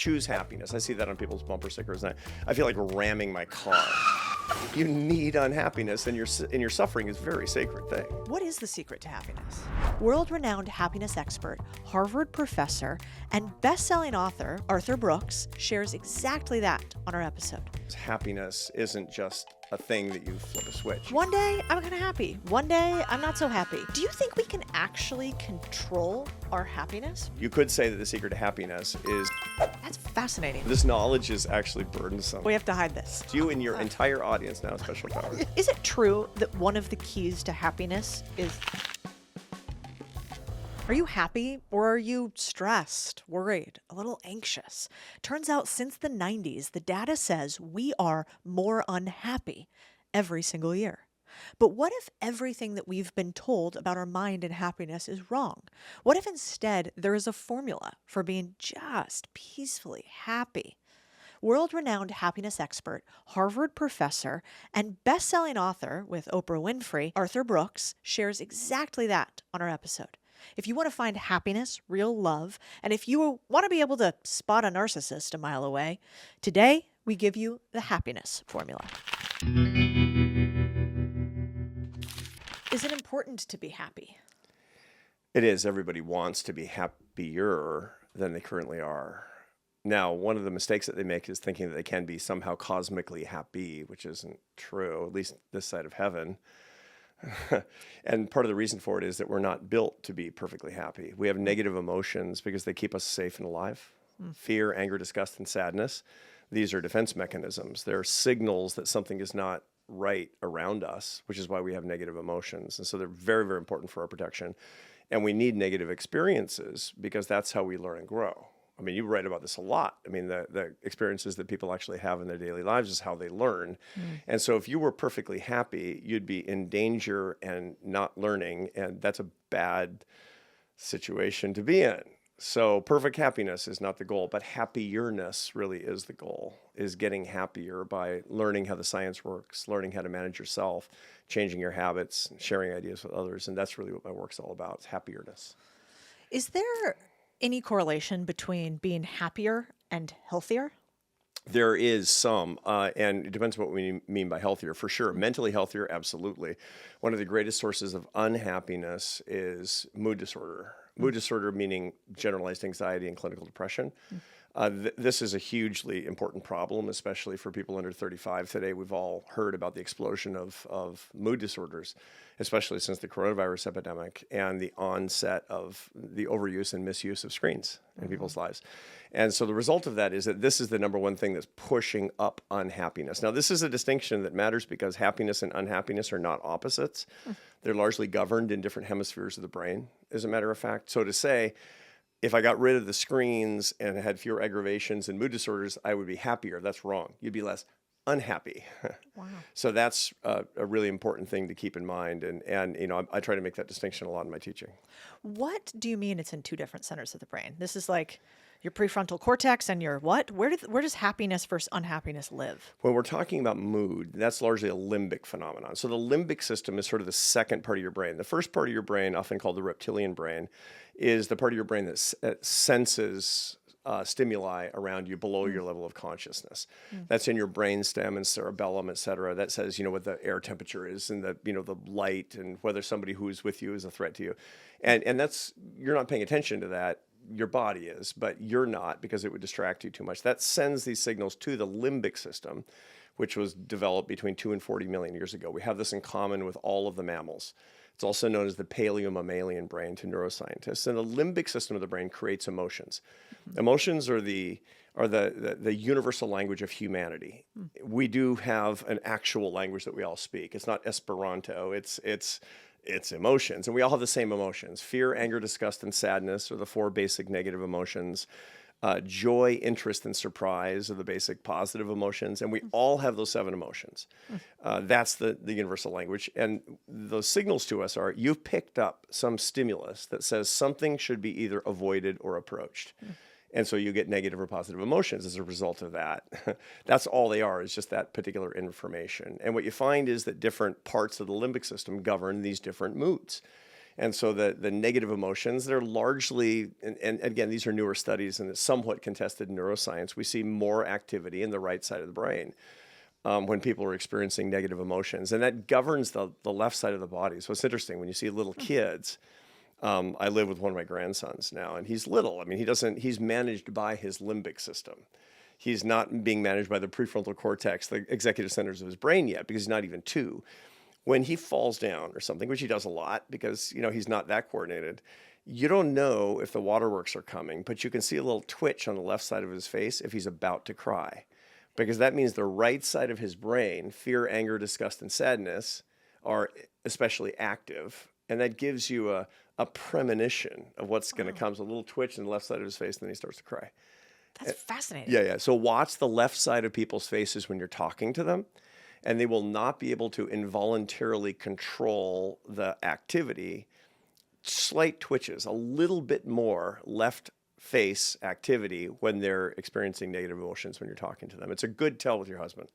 choose happiness. I see that on people's bumper stickers, and I feel like ramming my car. You need unhappiness, and your suffering is a very sacred thing. What is the secret to happiness? World-renowned happiness expert, Harvard professor, and best-selling author Arthur Brooks shares exactly that on our episode. Happiness isn't just a thing that you flip a switch. One day, I'm kind of happy. One day, I'm not so happy. Do you think we can actually control our happiness? You could say that the secret to happiness is... That's fascinating. This knowledge is actually burdensome. We have to hide this. You and your entire audience now have special powers. Is it true that one of the keys to happiness is... Are you happy, or are you stressed, worried, a little anxious? Turns out since the 90s, the data says we are more unhappy every single year. But what if everything that we've been told about our mind and happiness is wrong? What if instead there is a formula for being just peacefully happy? World-renowned happiness expert, Harvard professor, and best-selling author with Oprah Winfrey, Arthur Brooks, shares exactly that on our episode. If you want to find happiness, real love, and if you want to be able to spot a narcissist a mile away, today we give you the happiness formula. Is it important to be happy? It is. Everybody wants to be happier than they currently are. Now, one of the mistakes that they make is thinking that they can be somehow cosmically happy, which isn't true, at least this side of heaven. And part of the reason for it is that we're not built to be perfectly happy. We have negative emotions because they keep us safe and alive. Fear, anger, disgust, and sadness. These are defense mechanisms. They're signals that something is not right around us, which is why we have negative emotions. And so they're very, very important for our protection. And we need negative experiences because that's how we learn and grow. I mean, you write about this a lot. I mean, the experiences that people actually have in their daily lives is how they learn. And so if you were perfectly happy, you'd be in danger and not learning, and that's a bad situation to be in. So perfect happiness is not the goal, but happierness really is the goal, is getting happier by learning how the science works, learning how to manage yourself, changing your habits, sharing ideas with others. And that's really what my work's all about, is happierness. Is there any correlation between being happier and healthier? There is some, and it depends what we mean by healthier. For sure, mentally healthier, absolutely. One of the greatest sources of unhappiness is mood disorder. Mood disorder meaning generalized anxiety and clinical depression. This is a hugely important problem, especially for people under 35 today. We've all heard about the explosion of mood disorders, especially since the coronavirus epidemic and the onset of the overuse and misuse of screens in people's lives. And so the result of that is that this is the number one thing that's pushing up unhappiness. Now, this is a distinction that matters because happiness and unhappiness are not opposites. They're largely governed in different hemispheres of the brain, as a matter of fact. So to say, if I got rid of the screens and had fewer aggravations and mood disorders, I would be happier. That's wrong. You'd be less unhappy. Wow. So that's a really important thing to keep in mind. And you know, I try to make that distinction a lot in my teaching. What do you mean it's in two different centers of the brain? This is like your prefrontal cortex and your what? Where does happiness versus unhappiness live? When we're talking about mood, that's largely a limbic phenomenon. So the limbic system is sort of the second part of your brain. The first part of your brain, often called the reptilian brain, is the part of your brain that senses stimuli around you below your level of consciousness. That's in your brainstem and cerebellum, et cetera. That says, you know, what the air temperature is and the, you know, the light and whether somebody who's with you is a threat to you. And that's, you're not paying attention to that. Your body is, but you're not, because it would distract you too much. That sends these signals to the limbic system, which was developed between 2 and 40 million years ago. We have this in common with all of the mammals. It's also known as the paleomammalian brain to neuroscientists. And the limbic system of the brain creates emotions. Emotions are the universal language of humanity. We do have an actual language that we all speak. It's not Esperanto. It's emotions, and we all have the same emotions. Fear, anger, disgust, and sadness are the 4 basic negative emotions. Joy, interest, and surprise are the basic positive emotions, and we all have those 7 emotions. That's the universal language, and those signals to us are, you've picked up some stimulus that says something should be either avoided or approached. And so you get negative or positive emotions as a result of that. That's all they are, is just that particular information. And what you find is that different parts of the limbic system govern these different moods. And so the negative emotions, they're largely, and again, these are newer studies and it's somewhat contested in neuroscience. We see more activity in the right side of the brain when people are experiencing negative emotions. And that governs the left side of the body. So it's interesting when you see little kids. I live with one of my grandsons now, and he's little. I mean, he's managed by his limbic system. He's not being managed by the prefrontal cortex, the executive centers of his brain yet, because he's not even 2. When he falls down or something, which he does a lot because, he's not that coordinated, you don't know if the waterworks are coming, but you can see a little twitch on the left side of his face if he's about to cry, because that means the right side of his brain, fear, anger, disgust, and sadness, are especially active. And that gives you a premonition of what's going to come. So a little twitch in the left side of his face, and then he starts to cry. That's fascinating. Yeah. So watch the left side of people's faces when you're talking to them, and they will not be able to involuntarily control the activity. Slight twitches, a little bit more left face activity when they're experiencing negative emotions when you're talking to them. It's a good tell with your husband.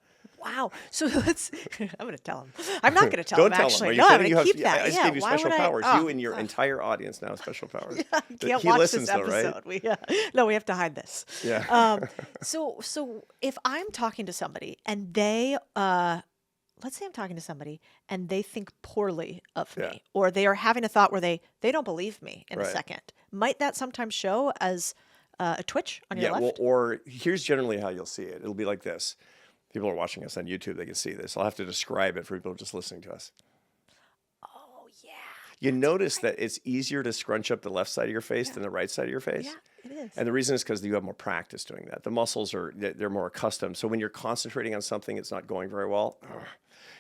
Wow. So I'm going to tell him. I'm not going to tell him, Don't tell actually. him. No, I'm going to keep that. I just gave you why special would powers. I? You and your entire audience now have special powers. Yeah, I can't He watch listens this though, episode. right? No, we have to hide this. Yeah. So if I'm talking to somebody and let's say I'm talking to somebody and they think poorly of Yeah. me, or they are having a thought where they don't believe me in a Right. second, might that sometimes show as a twitch on your Yeah. Well, left? or here's generally how you'll see it. It'll be like this. People are watching us on YouTube. They can see this. I'll have to describe it for people just listening to us. Oh, yeah. You notice that it's easier to scrunch up the left side of your face than the right side of your face? Yeah, it is. And the reason is because you have more practice doing that. The muscles they're more accustomed. So when you're concentrating on something that's not going very well,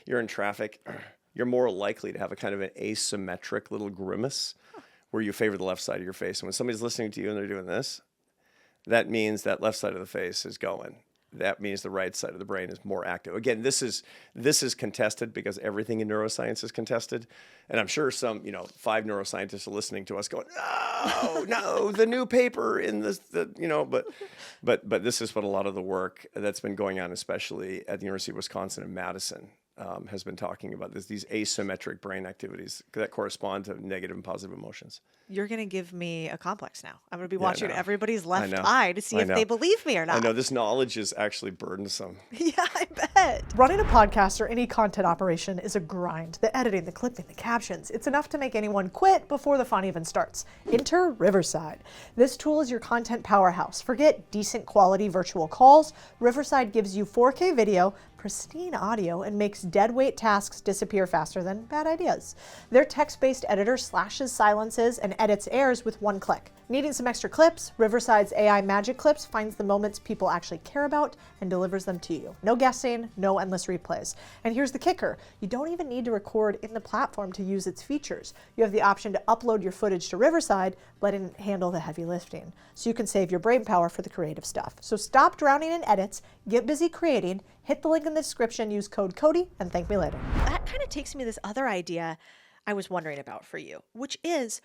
you're in traffic, you're more likely to have a kind of an asymmetric little grimace where you favor the left side of your face. And when somebody's listening to you and they're doing this, that means that left side of the face is going. That means the right side of the brain is more active. Again, this is contested because everything in neuroscience is contested. And I'm sure some, 5 neuroscientists are listening to us going, no, the new paper in this, but this is what a lot of the work that's been going on, especially at the University of Wisconsin in Madison, has been talking about these asymmetric brain activities that correspond to negative and positive emotions. You're going to give me a complex now. I'm going to be I watching know. everybody's left know. eye to see I if know. they believe me or not. I know this knowledge is actually burdensome. Yeah, I bet. Running a podcast or any content operation is a grind. The editing, the clipping, the captions. It's enough to make anyone quit before the fun even starts. Enter Riverside. This tool is your content powerhouse. Forget decent quality virtual calls. Riverside gives you 4K video, pristine audio, and makes deadweight tasks disappear faster than bad ideas. Their text-based editor slashes, silences, and edits errors with one click. Needing some extra clips? Riverside's AI Magic Clips finds the moments people actually care about and delivers them to you. No guessing, no endless replays. And here's the kicker. You don't even need to record in the platform to use its features. You have the option to upload your footage to Riverside, letting it handle the heavy lifting. So you can save your brain power for the creative stuff. So stop drowning in edits, get busy creating, hit the link in the description, use code Codie, and thank me later. That kind of takes me to this other idea I was wondering about for you, which is,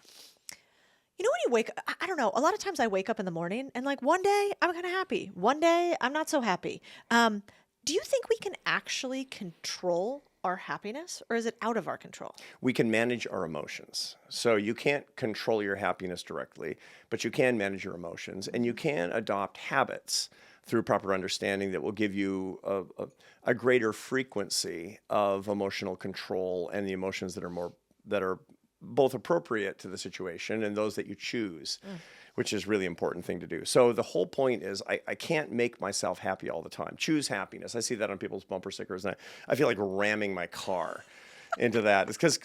when you wake up, I don't know, a lot of times I wake up in the morning and one day I'm kind of happy. One day I'm not so happy. Do you think we can actually control our happiness, or is it out of our control? We can manage our emotions. So you can't control your happiness directly, but you can manage your emotions, and you can adopt habits through proper understanding that will give you a greater frequency of emotional control and the emotions that are both appropriate to the situation and those that you choose, which is really important thing to do. So the whole point is I can't make myself happy all the time. Choose happiness. I see that on people's bumper stickers, and I feel like ramming my car into that. It's because,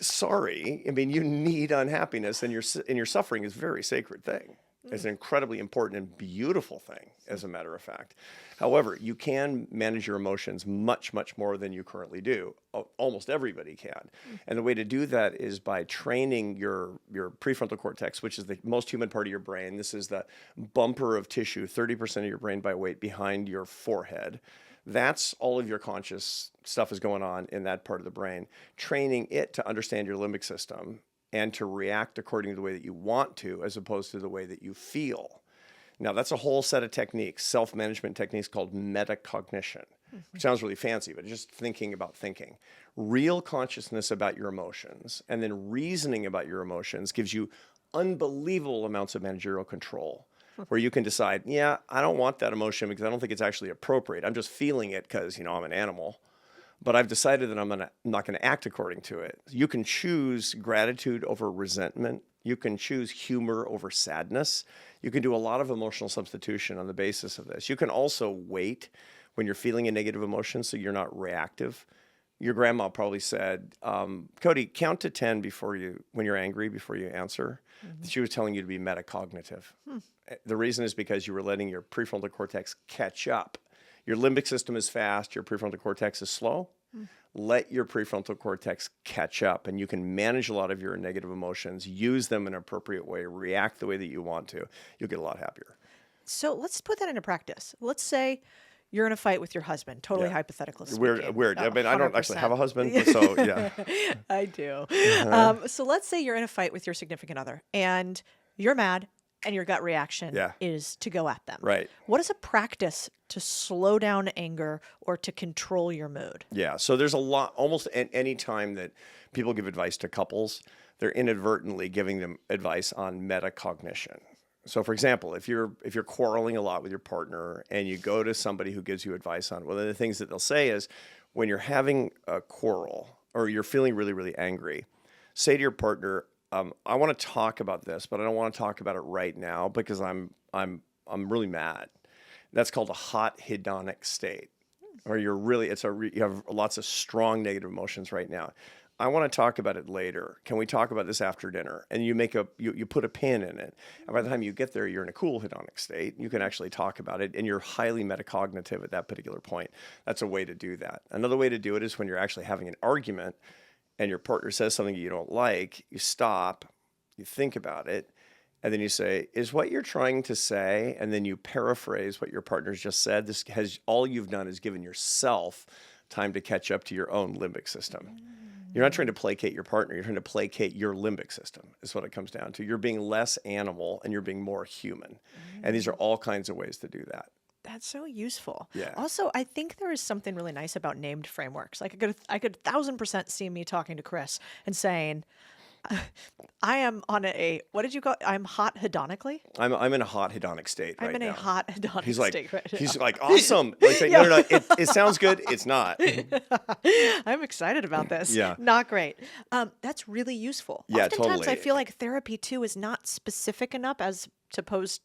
you need unhappiness, and your suffering is a very sacred thing. It's an incredibly important and beautiful thing, as a matter of fact. However, you can manage your emotions much, much more than you currently do. Almost everybody can. And the way to do that is by training your prefrontal cortex, which is the most human part of your brain. This is the bumper of tissue, 30% of your brain by weight behind your forehead. That's all of your conscious stuff is going on in that part of the brain. Training it to understand your limbic system and to react according to the way that you want to, as opposed to the way that you feel. Now, that's a whole set of techniques, self-management techniques called metacognition. which sounds really fancy, but just thinking about thinking. Real consciousness about your emotions and then reasoning about your emotions gives you unbelievable amounts of managerial control, where you can decide, yeah, I don't want that emotion because I don't think it's actually appropriate. I'm just feeling it because, I'm an animal. But I've decided that I'm not going to act according to it. You can choose gratitude over resentment. You can choose humor over sadness. You can do a lot of emotional substitution on the basis of this. You can also wait when you're feeling a negative emotion so you're not reactive. Your grandma probably said, Codie, count to 10 when you're angry, before you answer. She was telling you to be metacognitive. The reason is because you were letting your prefrontal cortex catch up. Your limbic system is fast, your prefrontal cortex is slow. Let your prefrontal cortex catch up, and you can manage a lot of your negative emotions, use them in an appropriate way, react the way that you want to. You'll get a lot happier. So let's put that into practice. Let's say you're in a fight with your husband, totally hypothetical speaking. Weird. I mean, I don't actually have a 100%. husband, but so yeah. I do. So let's say you're in a fight with your significant other and you're mad and your gut reaction is to go at them. Right. What is a practice to slow down anger or to control your mood? Yeah. So there's a lot, almost any time that people give advice to couples, they're inadvertently giving them advice on metacognition. So for example, if you're quarreling a lot with your partner and you go to somebody who gives you advice on, one of the things that they'll say is, when you're having a quarrel or you're feeling really, really angry, say to your partner, I want to talk about this, but I don't want to talk about it right now because I'm really mad. That's called a hot hedonic state, or you have lots of strong negative emotions right now. I want to talk about it later. Can we talk about this after dinner? And you put a pin in it. And by the time you get there, you're in a cool hedonic state. You can actually talk about it, and you're highly metacognitive at that particular point. That's a way to do that. Another way to do it is when you're actually having an argument and your partner says something you don't like, you stop, you think about it, and then you say, is what you're trying to say? And then you paraphrase what your partner's just said. All you've done is given yourself time to catch up to your own limbic system. You're not trying to placate your partner. You're trying to placate your limbic system is what it comes down to. You're being less animal and you're being more human. And these are all kinds of ways to do that. That's so useful. Yeah. Also, I think there is something really nice about named frameworks. Like I could 1,000% see me talking to Chris and saying, I am on what did you call it? I'm hot hedonically? I'm in a hot hedonic state right now. I'm in a hot hedonic state right now. He's like, awesome. Like, no, it sounds good. It's not. I'm excited about this. Yeah. Not great. That's really useful. Yeah, Oftentimes totally. I feel like therapy too is not specific enough as to pose,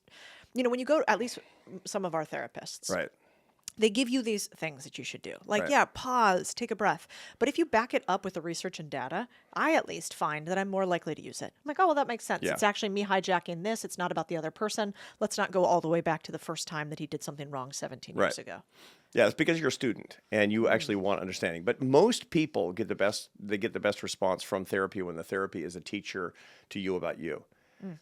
when you go, at least some of our therapists, Right. they give you these things that you should do. Like, Right. pause, take a breath. But if you back it up with the research and data, I at least find that I'm more likely to use it. I'm like, oh, well, that makes sense. Yeah. It's actually me hijacking this. It's not about the other person. Let's not go all the way back to the first time that he did something wrong 17 years ago. Yeah, it's because you're a student and you actually want understanding. But most people get the best response from therapy when the therapy is a teacher to you about you.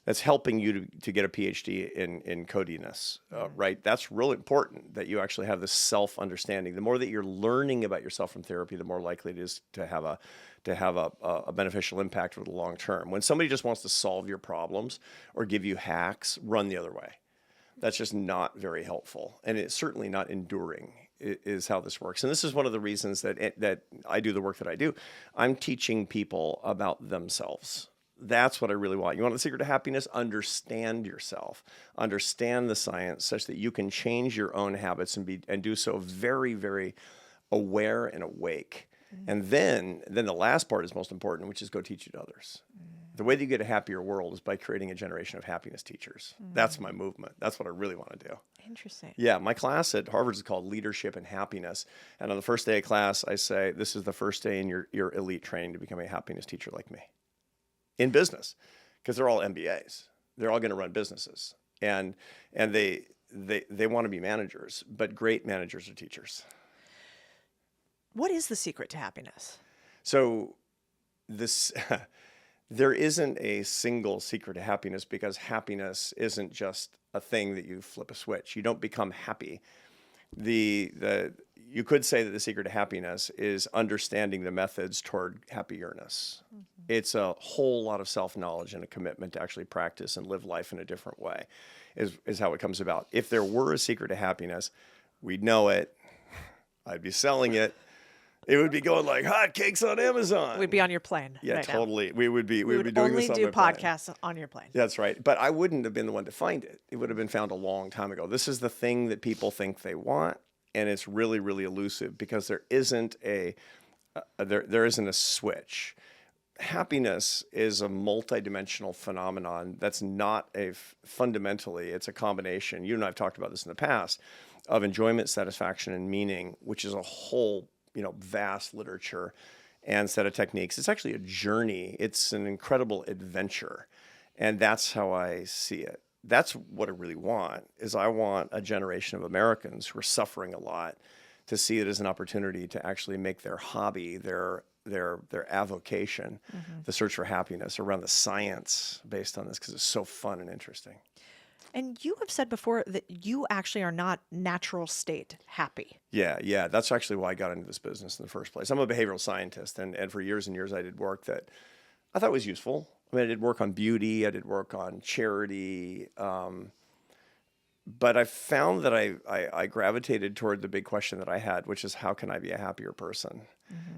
That's helping you to get a PhD in codiness, right? That's really important that you actually have this self-understanding. The more that you're learning about yourself from therapy, the more likely it is to have a beneficial impact over the long term. When somebody just wants to solve your problems or give you hacks, run the other way. That's just not very helpful, and it's certainly not enduring. Is how this works, and this is one of the reasons that I do the work that I do. I'm teaching people about themselves. That's what I really want. You want the secret to happiness? Understand yourself. Understand the science such that you can change your own habits and do so very, very aware and awake. And then the last part is most important, which is go teach it to others. The way that you get a happier world is by creating a generation of happiness teachers. That's my movement. That's what I really want to do. Interesting. Yeah, my class at Harvard is called Leadership and Happiness. And on the first day of class, I say, this is the first day in your elite training to become a happiness teacher like me. In business, because they're all MBAs. They're all going to run businesses. And they want to be managers, but great managers are teachers. What is the secret to happiness? So there isn't a single secret to happiness, because happiness isn't just a thing that you flip a switch. You don't become happy. You could say that the secret to happiness is understanding the methods toward happierness. It's a whole lot of self-knowledge and a commitment to actually practice and live life in a different way is how it comes about. If there were a secret to happiness, we'd know it. I'd be selling it. It would be going like hotcakes on Amazon. We'd be on your plane. Yeah, right now. totally. We would be doing only this on do my plane. podcasts on your plane. That's right. But I wouldn't have been the one to find it. It would have been found a long time ago. This is the thing that people think they want, and it's really, really elusive because there isn't a switch. Happiness is a multidimensional phenomenon that's not fundamentally, it's a combination. You and I have talked about this in the past of enjoyment, satisfaction, and meaning, which is a whole, vast literature and set of techniques. It's actually a journey. It's an incredible adventure. And that's how I see it. That's what I really want, is I want a generation of Americans who are suffering a lot to see it as an opportunity to actually make their hobby, their avocation, the search for happiness around the science based on this, because it's so fun and interesting. And you have said before that you actually are not natural state happy. Yeah. That's actually why I got into this business in the first place. I'm a behavioral scientist, and for years and years I did work that I thought was useful. I mean, I did work on beauty, I did work on charity, but I found that I gravitated toward the big question that I had, which is how can I be a happier person?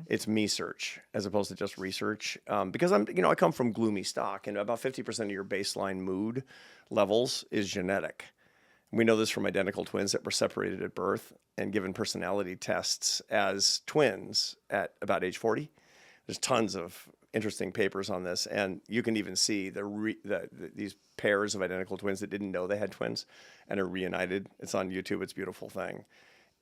It's me search as opposed to just research, because I come from gloomy stock, and about 50% of your baseline mood levels is genetic. We know this from identical twins that were separated at birth and given personality tests as twins at about age 40. There's tons of interesting papers on this, and you can even see these pairs of identical twins that didn't know they had twins and are reunited. It's on YouTube. It's a beautiful thing.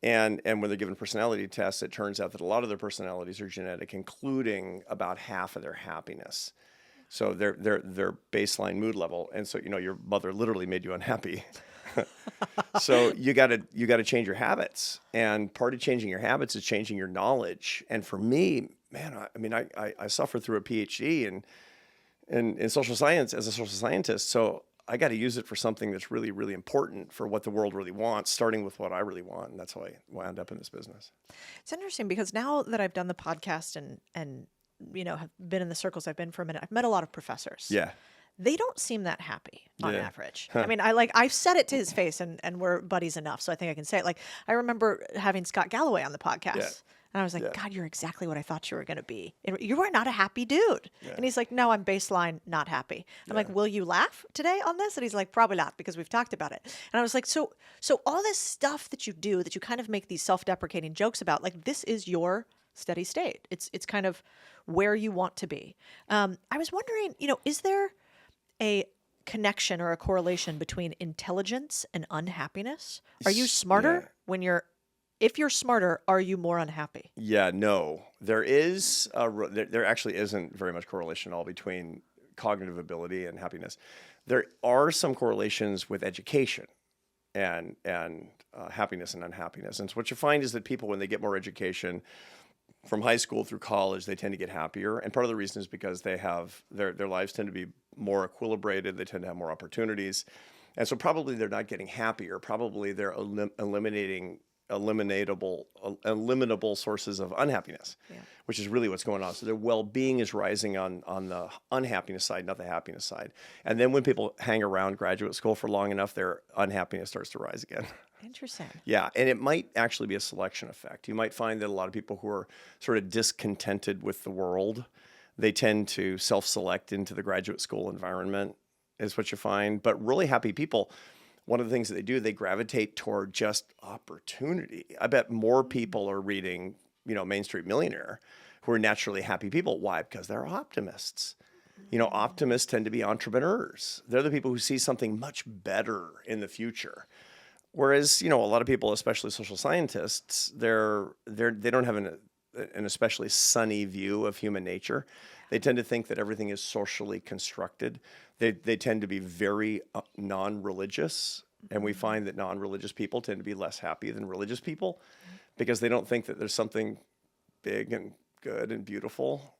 And when they're given personality tests, it turns out that a lot of their personalities are genetic, including about half of their happiness. So their baseline mood level. And so, your mother literally made you unhappy. So you got to change your habits. And part of changing your habits is changing your knowledge. And for me, man, I suffered through a PhD in social science as a social scientist. So I got to use it for something that's really, really important for what the world really wants, starting with what I really want. And that's why I wound up in this business. It's interesting because now that I've done the podcast and have been in the circles I've been for a minute, I've met a lot of professors. Yeah. They don't seem that happy on Yeah. average. I mean, I've said it to his face, and we're buddies enough, so I think I can say it. Like, I remember having Scott Galloway on the podcast. Yeah. And I was like, Yeah. God, you're exactly what I thought you were going to be. You are not a happy dude. Yeah. And he's like, no, I'm baseline not happy. I'm like, will you laugh today on this? And he's like, probably not, because we've talked about it. And I was like, so all this stuff that you do, that you kind of make these self-deprecating jokes about, like, this is your steady state. It's kind of where you want to be. I was wondering, is there a connection or a correlation between intelligence and unhappiness? Are you smarter if you're smarter, are you more unhappy? Yeah, no. There is there actually isn't very much correlation at all between cognitive ability and happiness. There are some correlations with education and happiness and unhappiness. And so what you find is that people, when they get more education from high school through college, they tend to get happier. And part of the reason is because they have their lives tend to be more equilibrated. They tend to have more opportunities. And so probably they're not getting happier. Probably they're eliminable sources of unhappiness, which is really what's going on. So their well-being is rising on the unhappiness side, not the happiness side. And then when people hang around graduate school for long enough, their unhappiness starts to rise again. Interesting. Yeah, and it might actually be a selection effect. You might find that a lot of people who are sort of discontented with the world, they tend to self-select into the graduate school environment, is what you find. But really happy people, one of the things that they do, they gravitate toward just opportunity. I bet more people are reading, Main Street Millionaire who are naturally happy people. Why? Because they're optimists. Optimists tend to be entrepreneurs. They're the people who see something much better in the future. Whereas, a lot of people, especially social scientists, they don't have an especially sunny view of human nature. They tend to think that everything is socially constructed. They tend to be very non-religious, and we find that non-religious people tend to be less happy than religious people because they don't think that there's something big and good and beautiful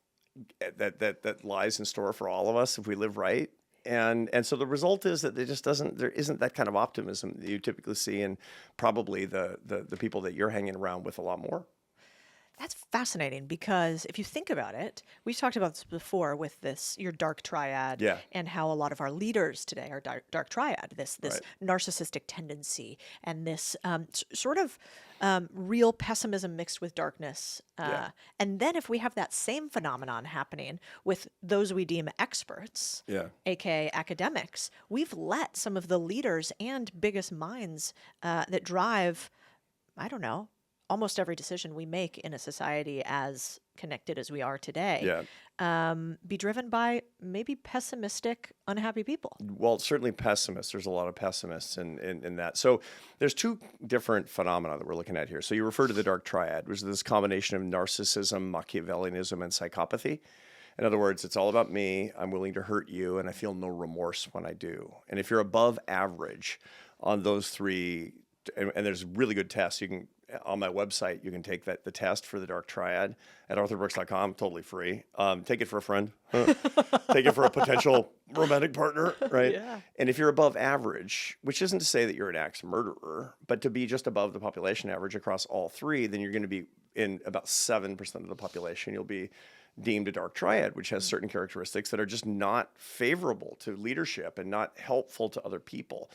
that lies in store for all of us if we live right. And so the result is that there isn't that kind of optimism that you typically see in probably the people that you're hanging around with a lot more. That's fascinating because if you think about it, we've talked about this before with your dark triad, Yeah. and how a lot of our leaders today are dark triad, this narcissistic tendency and this sort of real pessimism mixed with darkness. Yeah. And then if we have that same phenomenon happening with those we deem experts, Yeah. aka academics, we've let some of the leaders and biggest minds that drive, I don't know, almost every decision we make in a society as connected as we are today, be driven by maybe pessimistic, unhappy people. Well, certainly pessimists. There's a lot of pessimists in that. So there's two different phenomena that we're looking at here. So you refer to the dark triad, which is this combination of narcissism, Machiavellianism, and psychopathy. In other words, it's all about me. I'm willing to hurt you, and I feel no remorse when I do. And if you're above average on those three, and there's really good tests, you can, on my website, you can take the test for the dark triad at arthurbrooks.com, totally free. Take it for a friend. Take it for a potential romantic partner, right? Yeah. And if you're above average, which isn't to say that you're an axe murderer, but to be just above the population average across all three, then you're going to be in about 7% of the population. You'll be deemed a dark triad, which has certain characteristics that are just not favorable to leadership and not helpful to other people.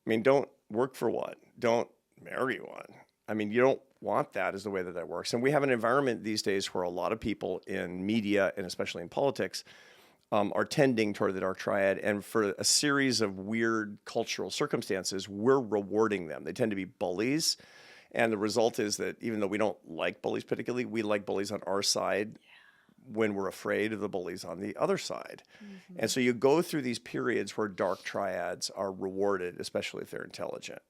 I mean, don't work for one. Don't marry one. I mean, you don't want that is the way that works. And we have an environment these days where a lot of people in media and especially in politics are tending toward the dark triad. And for a series of weird cultural circumstances, we're rewarding them. They tend to be bullies. And the result is that even though we don't like bullies particularly, we like bullies on our side when we're afraid of the bullies on the other side. Mm-hmm. And so you go through these periods where dark triads are rewarded, especially if they're intelligent.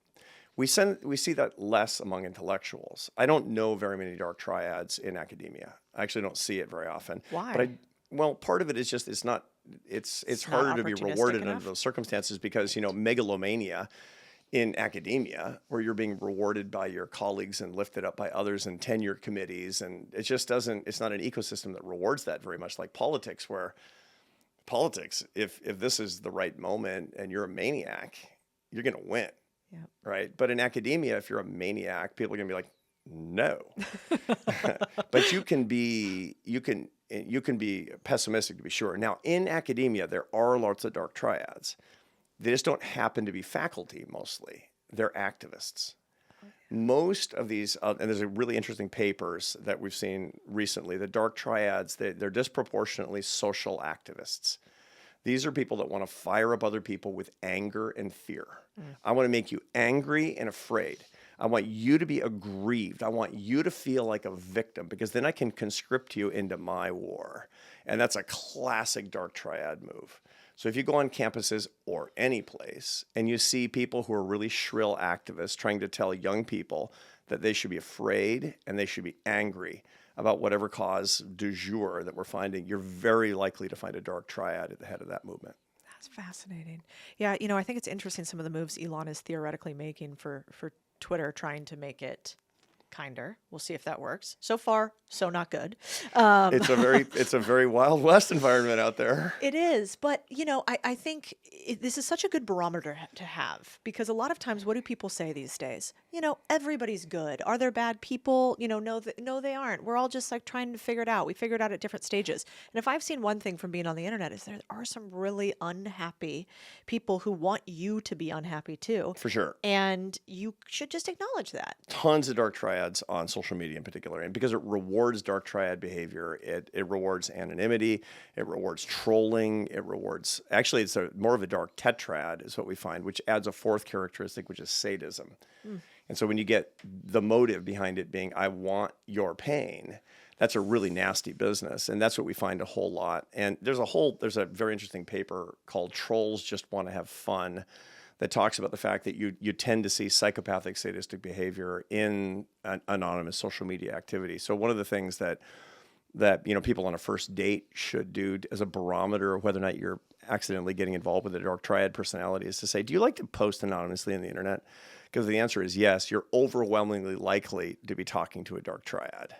We see that less among intellectuals. I don't know very many dark triads in academia. I actually don't see it very often. Why? But well, part of it is just it's harder to be rewarded enough? under those circumstances because, megalomania in academia, where you're being rewarded by your colleagues and lifted up by others in tenure committees, and it's not an ecosystem that rewards that very much like politics, where politics, if this is the right moment and you're a maniac, you're going to win. Yep. Right. But in academia, if you're a maniac, people are going to be like, no. But you can be pessimistic, to be sure. Now, in academia, there are lots of dark triads. They just don't happen to be faculty mostly. They're activists. Most of these, and there's a really interesting papers that we've seen recently, the dark triads, they're disproportionately social activists. These are people that want to fire up other people with anger and fear. I want to make you angry and afraid. I want you to be aggrieved. I want you to feel like a victim because then I can conscript you into my war. And that's a classic dark triad move. So if you go on campuses or any place and you see people who are really shrill activists trying to tell young people that they should be afraid and they should be angry about whatever cause du jour that we're finding, you're very likely to find a dark triad at the head of that movement. That's fascinating. Yeah, I think it's interesting some of the moves Elon is theoretically making for Twitter, trying to make it kinder. We'll see if that works. So far, so not good. It's a very Wild West environment out there. It is, but I think this is such a good barometer to have, because a lot of times, what do people say these days? Everybody's good. Are there bad people? No, they aren't. We're all just like trying to figure it out. We figure it out at different stages. And if I've seen one thing from being on the internet, is there are some really unhappy people who want you to be unhappy too. For sure. And you should just acknowledge that. Tons of dark triads on social media in particular, and because it rewards dark triad behavior, it rewards anonymity, it rewards trolling, actually it's more of a dark tetrad is what we find, which adds a fourth characteristic, which is sadism. And so when you get the motive behind it being, I want your pain, that's a really nasty business. And that's what we find a whole lot. And there's a very interesting paper called Trolls Just Want to Have Fun that talks about the fact that you tend to see psychopathic sadistic behavior in anonymous social media activity. So one of the things that people on a first date should do as a barometer of whether or not you're accidentally getting involved with a dark triad personality is to say, do you like to post anonymously on the internet? Because the answer is yes, you're overwhelmingly likely to be talking to a dark triad.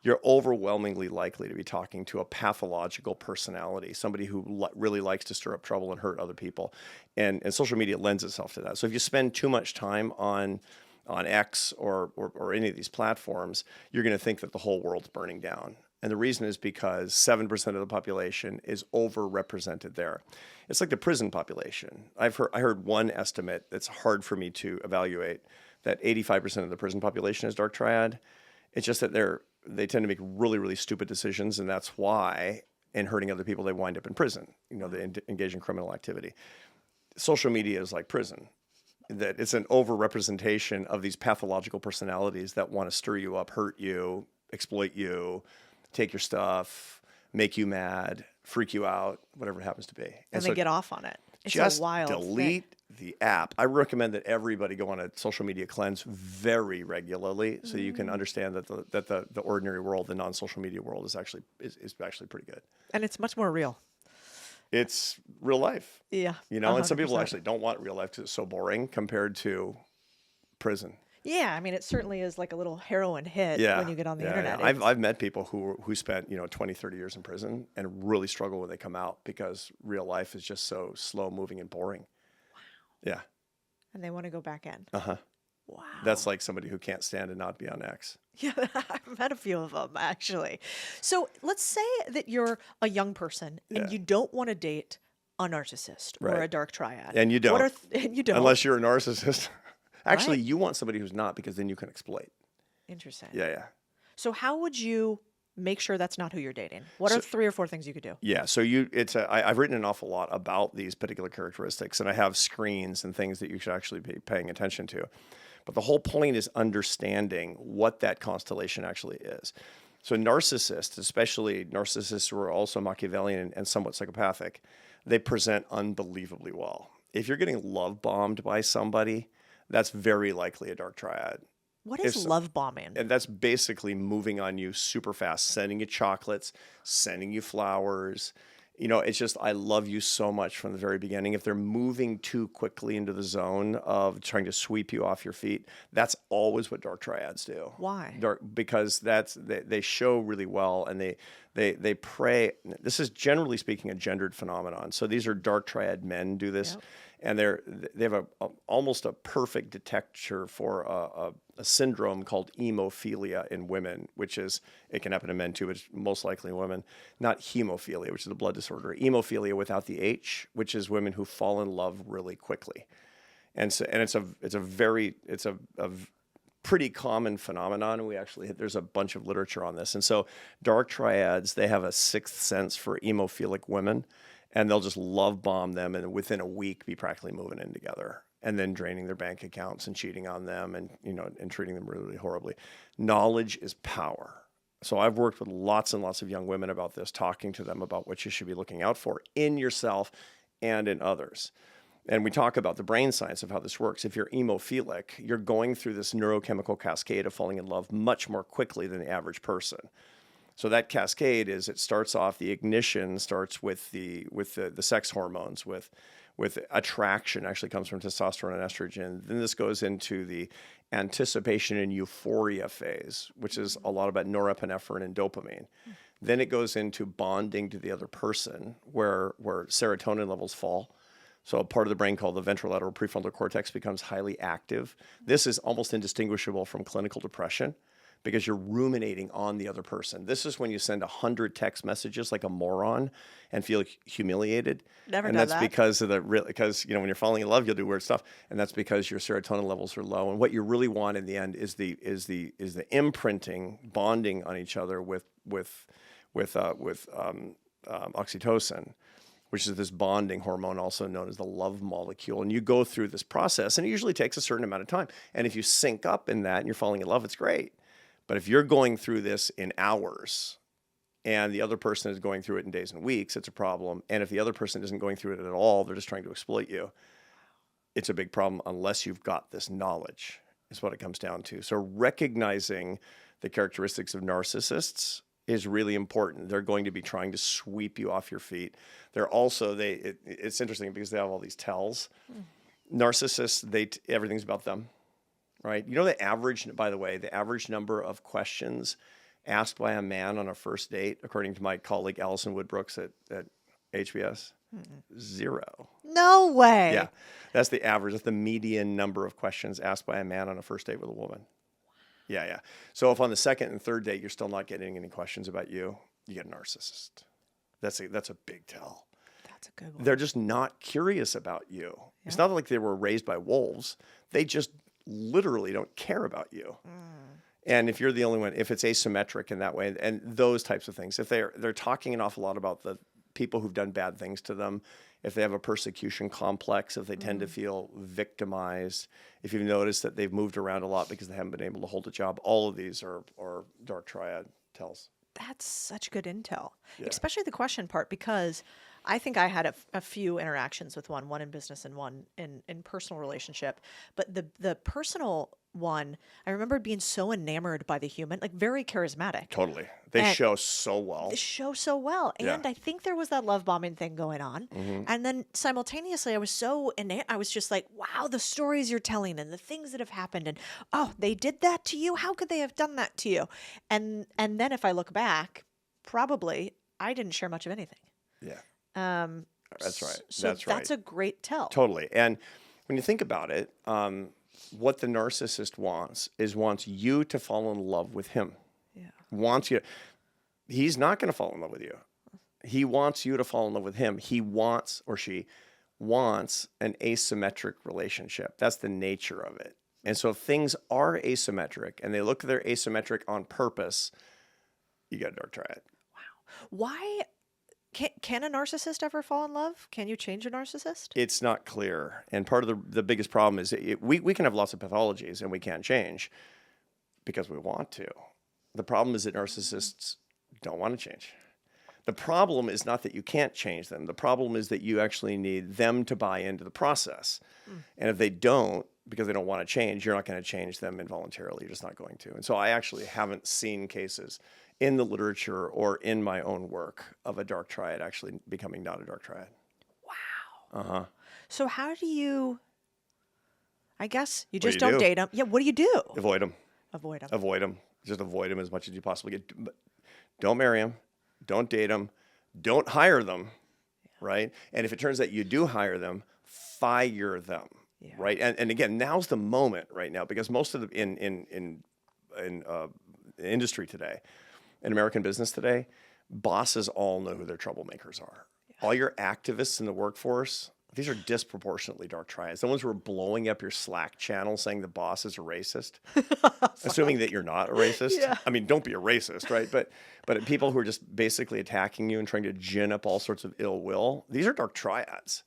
You're overwhelmingly likely to be talking to a pathological personality, somebody who really likes to stir up trouble and hurt other people. And social media lends itself to that. So if you spend too much time on on X or any of these platforms, you're going to think that the whole world's burning down. And the reason is because 7% of the population is overrepresented there. It's like the prison population. I heard one estimate that's hard for me to evaluate, that 85% of the prison population is dark triad. It's just that they tend to make really, really stupid decisions, and that's why, in hurting other people, they wind up in prison. They engage in criminal activity. Social media is like prison. That it's an overrepresentation of these pathological personalities that want to stir you up, hurt you, exploit you, take your stuff, make you mad, freak you out, whatever it happens to be. And so they get off on it. It's just a wild delete thing. the app. I recommend that everybody go on a social media cleanse very regularly, so you can understand that the ordinary world, the non-social media world, is actually pretty good. And it's much more real. It's real life. Yeah. And some people 100%. actually don't want real life because it's so boring compared to prison. Yeah, I mean, it certainly is like a little heroin hit when you get on the internet. Yeah. I've met people who spent 20, 30 years in prison and really struggle when they come out because real life is just so slow moving and boring. Wow. Yeah. And they want to go back in. Uh-huh. Wow. That's like somebody who can't stand to not be on X. Yeah, I've met a few of them, actually. So let's say that you're a young person and you don't want to date a narcissist or a dark triad. And you don't. And you don't. Unless you're a narcissist. Actually, Right. you want somebody who's not, because then you can exploit. Interesting. Yeah. So how would you make sure that's not who you're dating? What are 3 or 4 things you could do? Yeah, so I've written an awful lot about these particular characteristics, and I have screens and things that you should actually be paying attention to. But the whole point is understanding what that constellation actually is. So narcissists, especially narcissists who are also Machiavellian and somewhat psychopathic, they present unbelievably well. If you're getting love bombed by somebody, that's very likely a dark triad. What is love bombing? And that's basically moving on you super fast, sending you chocolates, sending you flowers. It's just, I love you so much from the very beginning. If they're moving too quickly into the zone of trying to sweep you off your feet, that's always what dark triads do. Why? Because they show really well, and they prey. This is generally speaking a gendered phenomenon. So these are dark triad men do this. Yep. And they have almost a perfect detector for a syndrome called hemophilia in women, which is, it can happen to men too, but it's most likely in women. Not hemophilia, which is a blood disorder. Hemophilia without the H, which is women who fall in love really quickly. And it's a pretty common phenomenon. And there's a bunch of literature on this. And so dark triads, they have a sixth sense for hemophilic women. And they'll just love bomb them, and within a week be practically moving in together, and then draining their bank accounts and cheating on them, and and treating them really, really horribly. Knowledge is power. So I've worked with lots and lots of young women about this, talking to them about what you should be looking out for in yourself and in others. And we talk about the brain science of how this works. If you're hemophilic, you're going through this neurochemical cascade of falling in love much more quickly than the average person. So that cascade is, it starts off, the ignition starts with the sex hormones, with attraction, actually comes from testosterone and estrogen. Then this goes into the anticipation and euphoria phase, which is a lot about norepinephrine and dopamine. Then it goes into bonding to the other person, where serotonin levels fall. So a part of the brain called the ventrolateral prefrontal cortex becomes highly active. This is almost indistinguishable from clinical depression, because you're ruminating on the other person. This is when you send 100 text messages like a moron and feel humiliated. Never and done that's that. because when you're falling in love, you'll do weird stuff, and that's because your serotonin levels are low. And what you really want in the end is the imprinting, bonding on each other with oxytocin, which is this bonding hormone, also known as the love molecule. And you go through this process, and it usually takes a certain amount of time. And if you sync up in that and you're falling in love, it's great. But if you're going through this in hours and the other person is going through it in days and weeks, it's a problem. And if the other person isn't going through it at all, they're just trying to exploit you, it's a big problem unless you've got this knowledge, is what it comes down to. So recognizing the characteristics of narcissists is really important. They're going to be trying to sweep you off your feet. They're also, it's interesting because they have all these tells. Narcissists, everything's about them. Right? The average number of questions asked by a man on a first date, according to my colleague Allison Woodbrooks at HBS, 0. No way. Yeah, that's the average. That's the median number of questions asked by a man on a first date with a woman. Yeah, yeah. So if on the second and third date you're still not getting any questions about you, you get a narcissist. That's a big tell. That's a good one. They're just not curious about you. It's not like they were raised by wolves. They just literally don't care about you. And if you're the only one, if it's asymmetric in that way, and those types of things, if they're talking an awful lot about the people who've done bad things to them, if they have a persecution complex, if they tend to feel victimized, if you've noticed that they've moved around a lot because they haven't been able to hold a job, all of these are dark triad tells. That's such good intel, Yeah. especially the question part, because I think I had a few interactions with one in business and one in personal relationship. But the personal one, I remember being so enamored by the human, like very charismatic. Totally. They And- show so well. They show so well. Yeah. And I think there was that love bombing thing going on. And then simultaneously, I was so I was just like, wow, the stories you're telling and the things that have happened. And oh, they did that to you? How could they have done that to you? And then if I look back, probably I didn't share much of anything. Yeah. Um, That's right. So That's right. that's a great tell. Totally. And when you think about it, what the narcissist wants you to fall in love with him. Yeah. Wants you. He's not going to fall in love with you. He wants you to fall in love with him. He wants, or she wants, an asymmetric relationship. That's the nature of it. And so if things are asymmetric and they look they're asymmetric on purpose, you got a dark triad. Why can a narcissist ever fall in love? Can you change a narcissist? It's not clear. And part of the biggest problem is we can have lots of pathologies and we can't change because we want to. The problem is that narcissists don't want to change. The problem is not that you can't change them. The problem is that you actually need them to buy into the process. And if they don't, because they don't want to change, you're not going to change them involuntarily. You're just not going to. And so I actually haven't seen cases in the literature or in my own work of a dark triad actually becoming not a dark triad. Wow. So how do you? I guess you do just you don't do? date them. Yeah. What do you do? Avoid them. Avoid them. Avoid them. Just avoid them as much as you possibly get. But don't marry them. Don't date them. Don't hire them. Right. And if it turns out you do hire them, fire them. Yeah. Right. And again, now's the moment right now, because most of the in industry today, in American business today, bosses all know who their troublemakers are. All your activists in the workforce, these are disproportionately dark triads. The ones who are blowing up your Slack channel saying the boss is a racist, assuming that you're not a racist. Yeah. I mean, don't be a racist, right? But people who are just basically attacking you and trying to gin up all sorts of ill will, these are dark triads.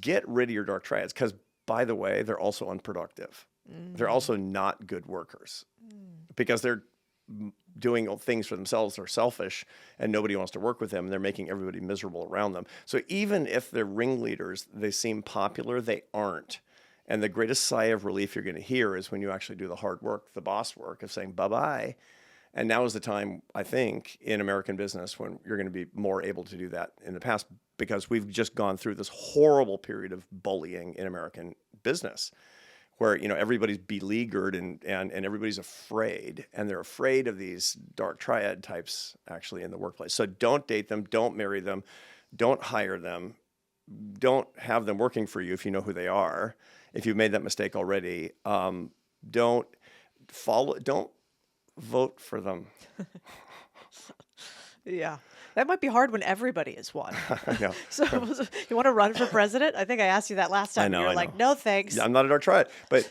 Get rid of your dark triads because, by the way, they're also unproductive. They're also not good workers because they're doing things for themselves. They're selfish and nobody wants to work with them. And they're making everybody miserable around them. So even if they're ringleaders, they seem popular, they aren't. And the greatest sigh of relief you're going to hear is when you actually do the hard work, the boss work of saying bye-bye. And now is the time, I think, in American business when you're going to be more able to do that in the past, because we've just gone through this horrible period of bullying in American business, where everybody's beleaguered and everybody's afraid, and they're afraid of these dark triad types actually in the workplace. So don't date them, don't marry them, don't hire them, don't have them working for you if you know who they are. If you've made that mistake already, don't vote for them. Yeah. That might be hard when everybody is one. I know. So you want to run for president? I think I asked you that last time. know, You're I like, know. no, thanks. Yeah, I'm not a dark triad, but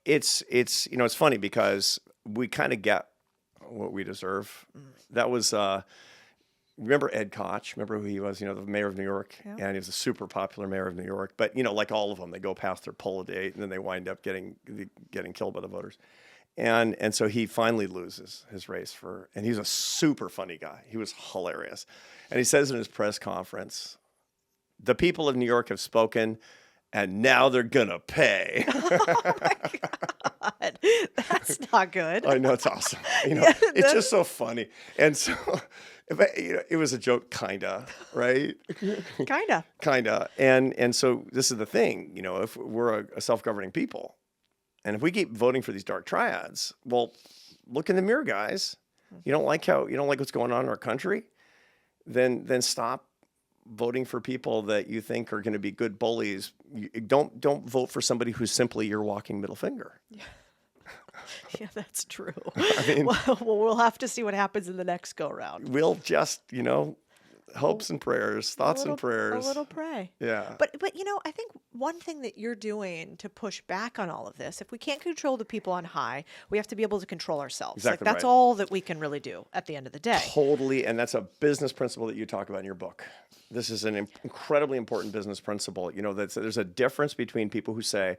it's funny because we kind of get what we deserve. That was remember Ed Koch? Remember who he was? The mayor of New York, and he was a super popular mayor of New York. But like all of them, they go past their poll date and then they wind up getting killed by the voters. And so he finally loses his race and he's a super funny guy. He was hilarious. And he says in his press conference, "The people of New York have spoken, and now they're gonna pay." Oh my God. That's not good. I know, it's awesome. It's just so funny. And so, it was a joke, kinda, right? Kinda. And so this is the thing, if we're a self-governing people, and if we keep voting for these dark triads, well, look in the mirror, guys. You don't like what's going on in our country? then stop voting for people that you think are going to be good bullies. Don't vote for somebody who's simply your walking middle finger. Yeah, that's true. I mean, Well, we'll have to see what happens in the next go round. we'll just, hopes and prayers, thoughts and prayers. A little pray. Yeah. But I think one thing that you're doing to push back on all of this, if we can't control the people on high, we have to be able to control ourselves. Exactly Like that's right. all that we can really do at the end of the day. Totally, and that's a business principle that you talk about in your book. This is an incredibly important business principle. There's a difference between people who say,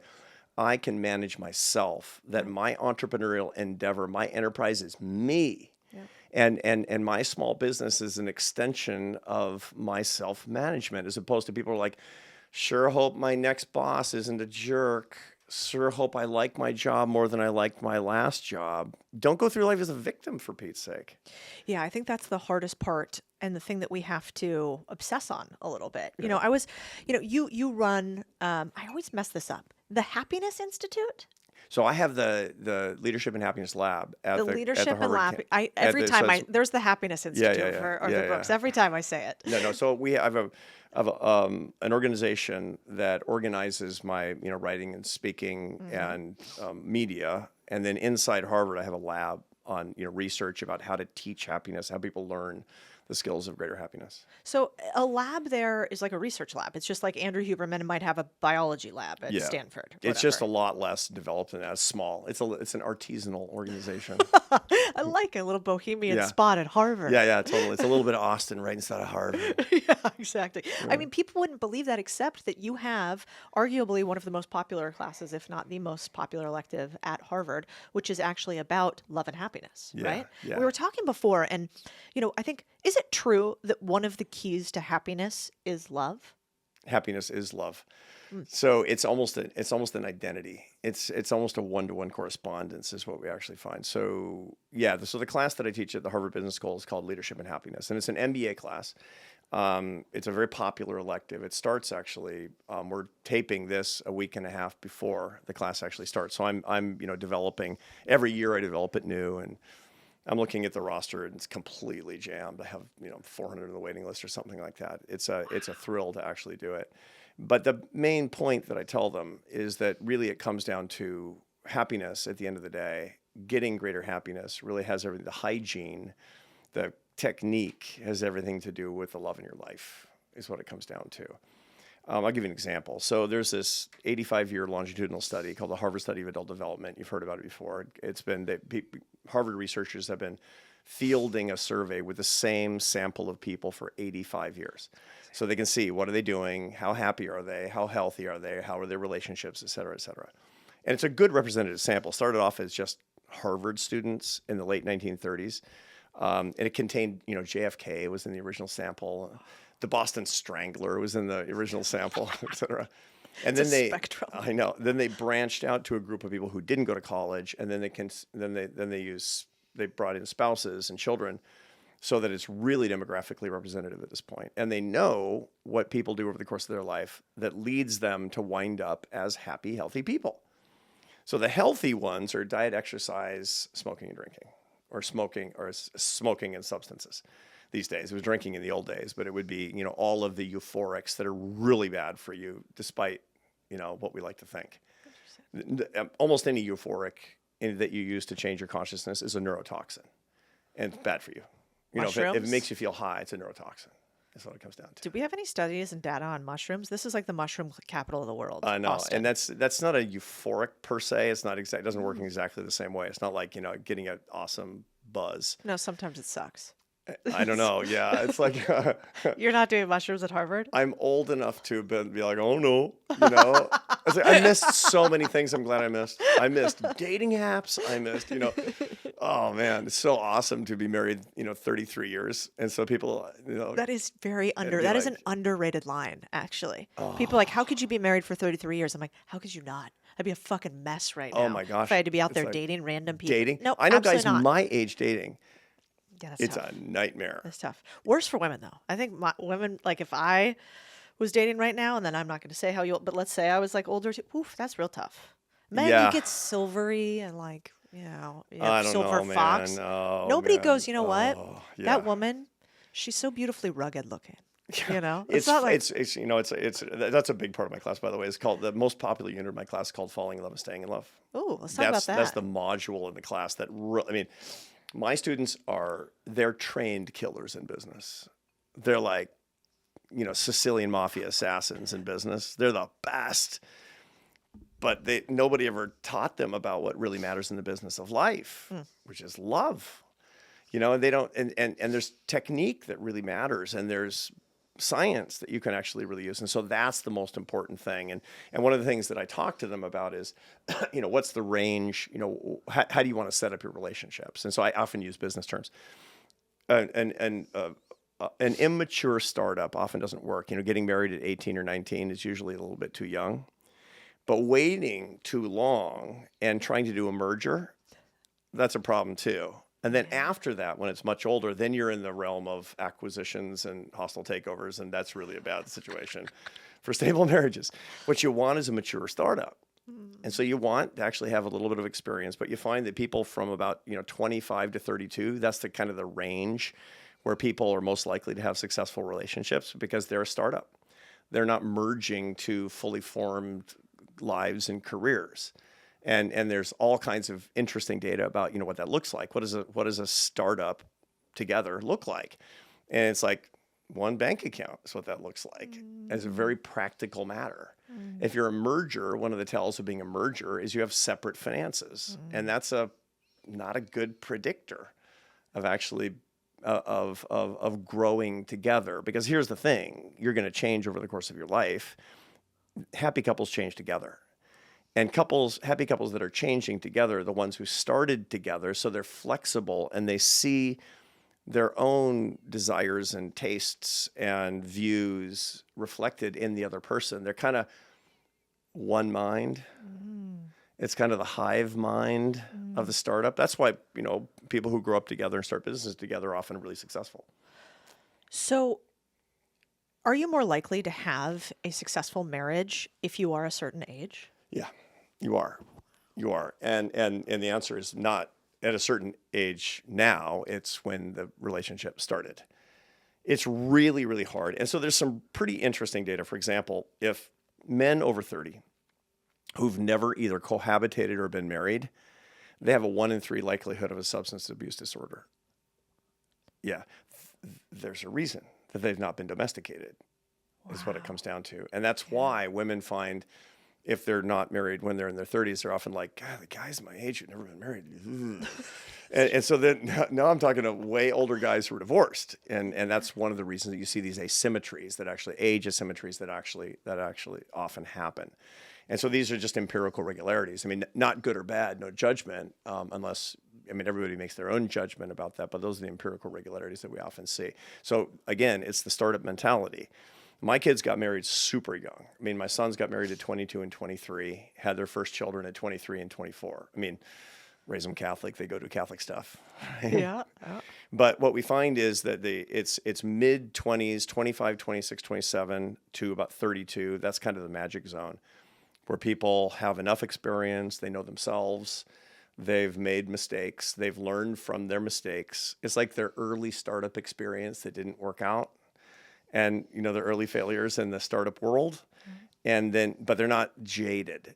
I can manage myself, that my entrepreneurial endeavor, my enterprise is me. Yeah. And my small business is an extension of my self-management, as opposed to people who are like, sure hope my next boss isn't a jerk. Sure hope I like my job more than I liked my last job. Don't go through life as a victim, for Pete's sake. Yeah, I think that's the hardest part and the thing that we have to obsess on a little bit. I was, you run, I always mess this up, the Happiness Institute. So I have the Leadership and Happiness Lab at The the Leadership at the and Harvard Lab. at the- so There's the Happiness Institute yeah. for Arthur Yeah, Brooks. yeah. Every time I say it. No. So we have an organization that organizes my writing and speaking and media, and then inside Harvard I have a lab on research about how to teach happiness, how people learn the skills of greater happiness. So a lab there is like a research lab. It's just like Andrew Huberman might have a biology lab at Stanford. It's just a lot less developed than that. It's small. It's an artisanal organization. I like a little bohemian Yeah. spot at Harvard. Yeah, totally. It's a little bit of Austin right inside of Harvard. Yeah, exactly. I mean, people wouldn't believe that, except that you have arguably one of the most popular classes, if not the most popular elective at Harvard, which is actually about love and happiness, right? Yeah. We were talking before, and I think, is it true that one of the keys to happiness is love? Happiness is love. So it's almost an identity. It's almost a one-to-one correspondence is what we actually find. So so the class that I teach at the Harvard Business School is called Leadership and Happiness, and it's an MBA class. It's a very popular elective. It starts actually. We're taping this a week and a half before the class actually starts. So I'm developing every year. I develop it new, and I'm looking at the roster and it's completely jammed. I have 400 on the waiting list or something like that. It's a thrill to actually do it. But the main point that I tell them is that really it comes down to happiness at the end of the day. Getting greater happiness really has everything. The hygiene, the technique has everything to do with the love in your life is what it comes down to. I'll give you an example. So there's this 85-year longitudinal study called the Harvard Study of Adult Development. You've heard about it before. It's been Harvard researchers have been fielding a survey with the same sample of people for 85 years. So they can see what are they doing, how happy are they, how healthy are they, how are their relationships, et cetera, et cetera. And it's a good representative sample. Started off as just Harvard students in the late 1930s. And it contained, JFK was in the original sample. The Boston Strangler was in the original sample, et cetera. And It's then a spectrum. I know. Then they branched out to a group of people who didn't go to college, and then they brought in spouses and children, so that it's really demographically representative at this point. And they know what people do over the course of their life that leads them to wind up as happy, healthy people. So the healthy ones are diet, exercise, smoking and drinking, or smoking and substances. These days, it was drinking in the old days, but it would be all of the euphorics that are really bad for you, despite what we like to think. Almost any euphoric that you use to change your consciousness is a neurotoxin, and it's bad for you. If it makes you feel high, it's a neurotoxin. That's what it comes down to. Do we have any studies and data on mushrooms? This is like the mushroom capital of the world. I know, Austin. and that's not a euphoric per se. It's not exact. It doesn't work in exactly the same way. It's not like getting an awesome buzz. No, sometimes it sucks. I don't know. Yeah, it's like You're not doing mushrooms at Harvard? I'm old enough to be like, oh no, It's like, I missed so many things. I'm glad I missed. I missed dating apps. I missed, oh man, it's so awesome to be married, 33 years, and so people, That is very be that is an like- underrated line, actually. People are like, how could you be married for 33 years? I'm like, how could you not? I'd be a fucking mess right now. Oh my gosh, If I had to be out it's there like dating random people. dating. No, I know absolutely guys not. my age dating. Yeah, that's It's tough. a nightmare. That's tough. Worse for women, though. I think women, like if I was dating right now, and then I'm not going to say how you, but let's say I was like older too. Oof, that's real tough. Men, Yeah. you get silvery and you I have don't silver know, fox. man. Oh, Nobody man. goes, you know what? Oh, yeah. That woman, She's so beautifully rugged looking. You know, It's not like it's you know it's that's a big part of my class, by the way. It's called the most popular unit of my class is called Falling in Love and Staying in Love. oh, let's talk about that. That's the module in the class that I mean, my students they're trained killers in business. They're like, Sicilian mafia assassins in business. They're the best. But nobody ever taught them about what really matters in the business of life, which is love. And they don't and there's technique that really matters, and there's science that you can actually really use. And so that's the most important thing. And one of the things that I talk to them about is, what's the range, how do you want to set up your relationships? And so I often use business terms. An immature startup often doesn't work. Getting married at 18 or 19 is usually a little bit too young. But waiting too long and trying to do a merger, that's a problem too. And then after that, when it's much older, then you're in the realm of acquisitions and hostile takeovers, and that's really a bad situation for stable marriages. What you want is a mature startup. And so you want to actually have a little bit of experience, but you find that people from about 25 to 32, that's the kind of the range where people are most likely to have successful relationships because they're a startup. They're not merging to fully formed lives and careers. And there's all kinds of interesting data about, what that looks like. What does a startup together look like? And it's like one bank account is what that looks like as a very practical matter. If you're a merger, one of the tells of being a merger is you have separate finances. And that's not a good predictor of actually of growing together. Because here's the thing, you're going to change over the course of your life. Happy couples change together. And happy couples that are changing together are the ones who started together, so they're flexible and they see their own desires and tastes and views reflected in the other person. They're kind of one mind. It's kind of the hive mind of the startup. That's why, people who grow up together and start businesses together are often really successful. So are you more likely to have a successful marriage if you are a certain age? Yeah, you are. You are. And the answer is not at a certain age now. It's when the relationship started. It's really, really hard. And so there's some pretty interesting data. For example, if men over 30 who've never either cohabitated or been married, they have a 1 in 3 likelihood of a substance abuse disorder. Yeah, there's a reason that they've not been domesticated, is what it comes down to. And that's why women find, if they're not married when they're in their 30s, they're often like, God, the guys my age who've never been married. and so then now I'm talking to way older guys who are divorced. And that's one of the reasons that you see these asymmetries, that actually age asymmetries that actually often happen. And so these are just empirical regularities. I mean, not good or bad, no judgment, unless, everybody makes their own judgment about that, but those are the empirical regularities that we often see. So again, it's the startup mentality. My kids got married super young. My sons got married at 22 and 23, had their first children at 23 and 24. Raise them Catholic, they go do Catholic stuff. Yeah. But what we find is that it's mid-20s, 25, 26, 27 to about 32. That's kind of the magic zone where people have enough experience, they know themselves, they've made mistakes, they've learned from their mistakes. It's like their early startup experience that didn't work out. And the early failures in the startup world, but they're not jaded,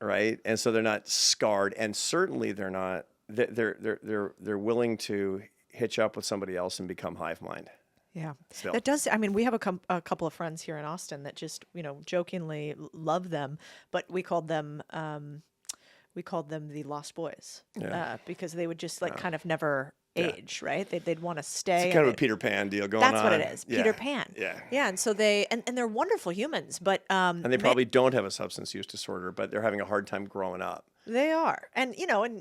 right? And so they're not scarred, and certainly they're not. They're willing to hitch up with somebody else and become hive mind. Yeah, Still. that does. We have a couple of friends here in Austin that just jokingly love them, but we called them the Lost Boys because they would just kind of never age, right? They'd want to stay. It's kind of a Peter Pan deal going on. That's what it is, Yeah. Peter Pan. Yeah. Yeah, and so and they're wonderful humans, but And they probably don't have a substance use disorder, but they're having a hard time growing up. they are, and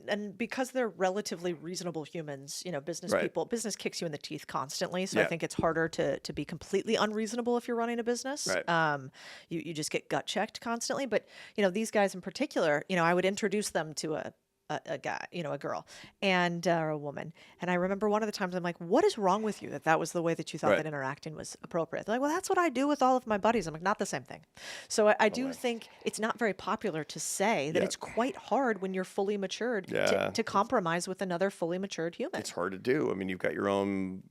and because they're relatively reasonable humans, business Right. people, business kicks you in the teeth constantly, so I Yeah. think it's harder to be completely unreasonable if you're running a business. Right. You just get gut checked constantly, but these guys in particular, I would introduce them to a a guy, a girl, and or a woman. And I remember one of the times I'm like, "What is wrong with you that was the way that you thought Right. that interacting was appropriate?" They're like, "Well, that's what I do with all of my buddies." I'm like, "Not the same thing." So I do think it's not very popular to say that Yeah. it's quite hard when you're fully matured Yeah. to compromise with another fully matured human. It's hard to do. I mean, you've got your own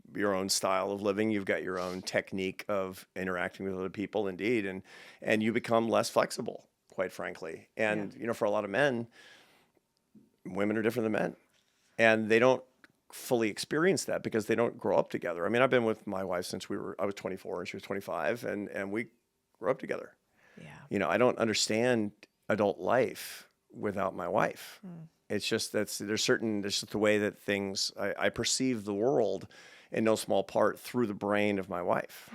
style of living. You've got your own technique of interacting with other people, indeed, and you become less flexible, quite frankly. And for a lot of men, women are different than men, and they don't fully experience that because they don't grow up together. I mean, I've been with my wife since I was 24 and she was 25, and we grew up together. Yeah. I don't understand adult life without my wife. It's just there's just the way that I perceive the world in no small part through the brain of my wife.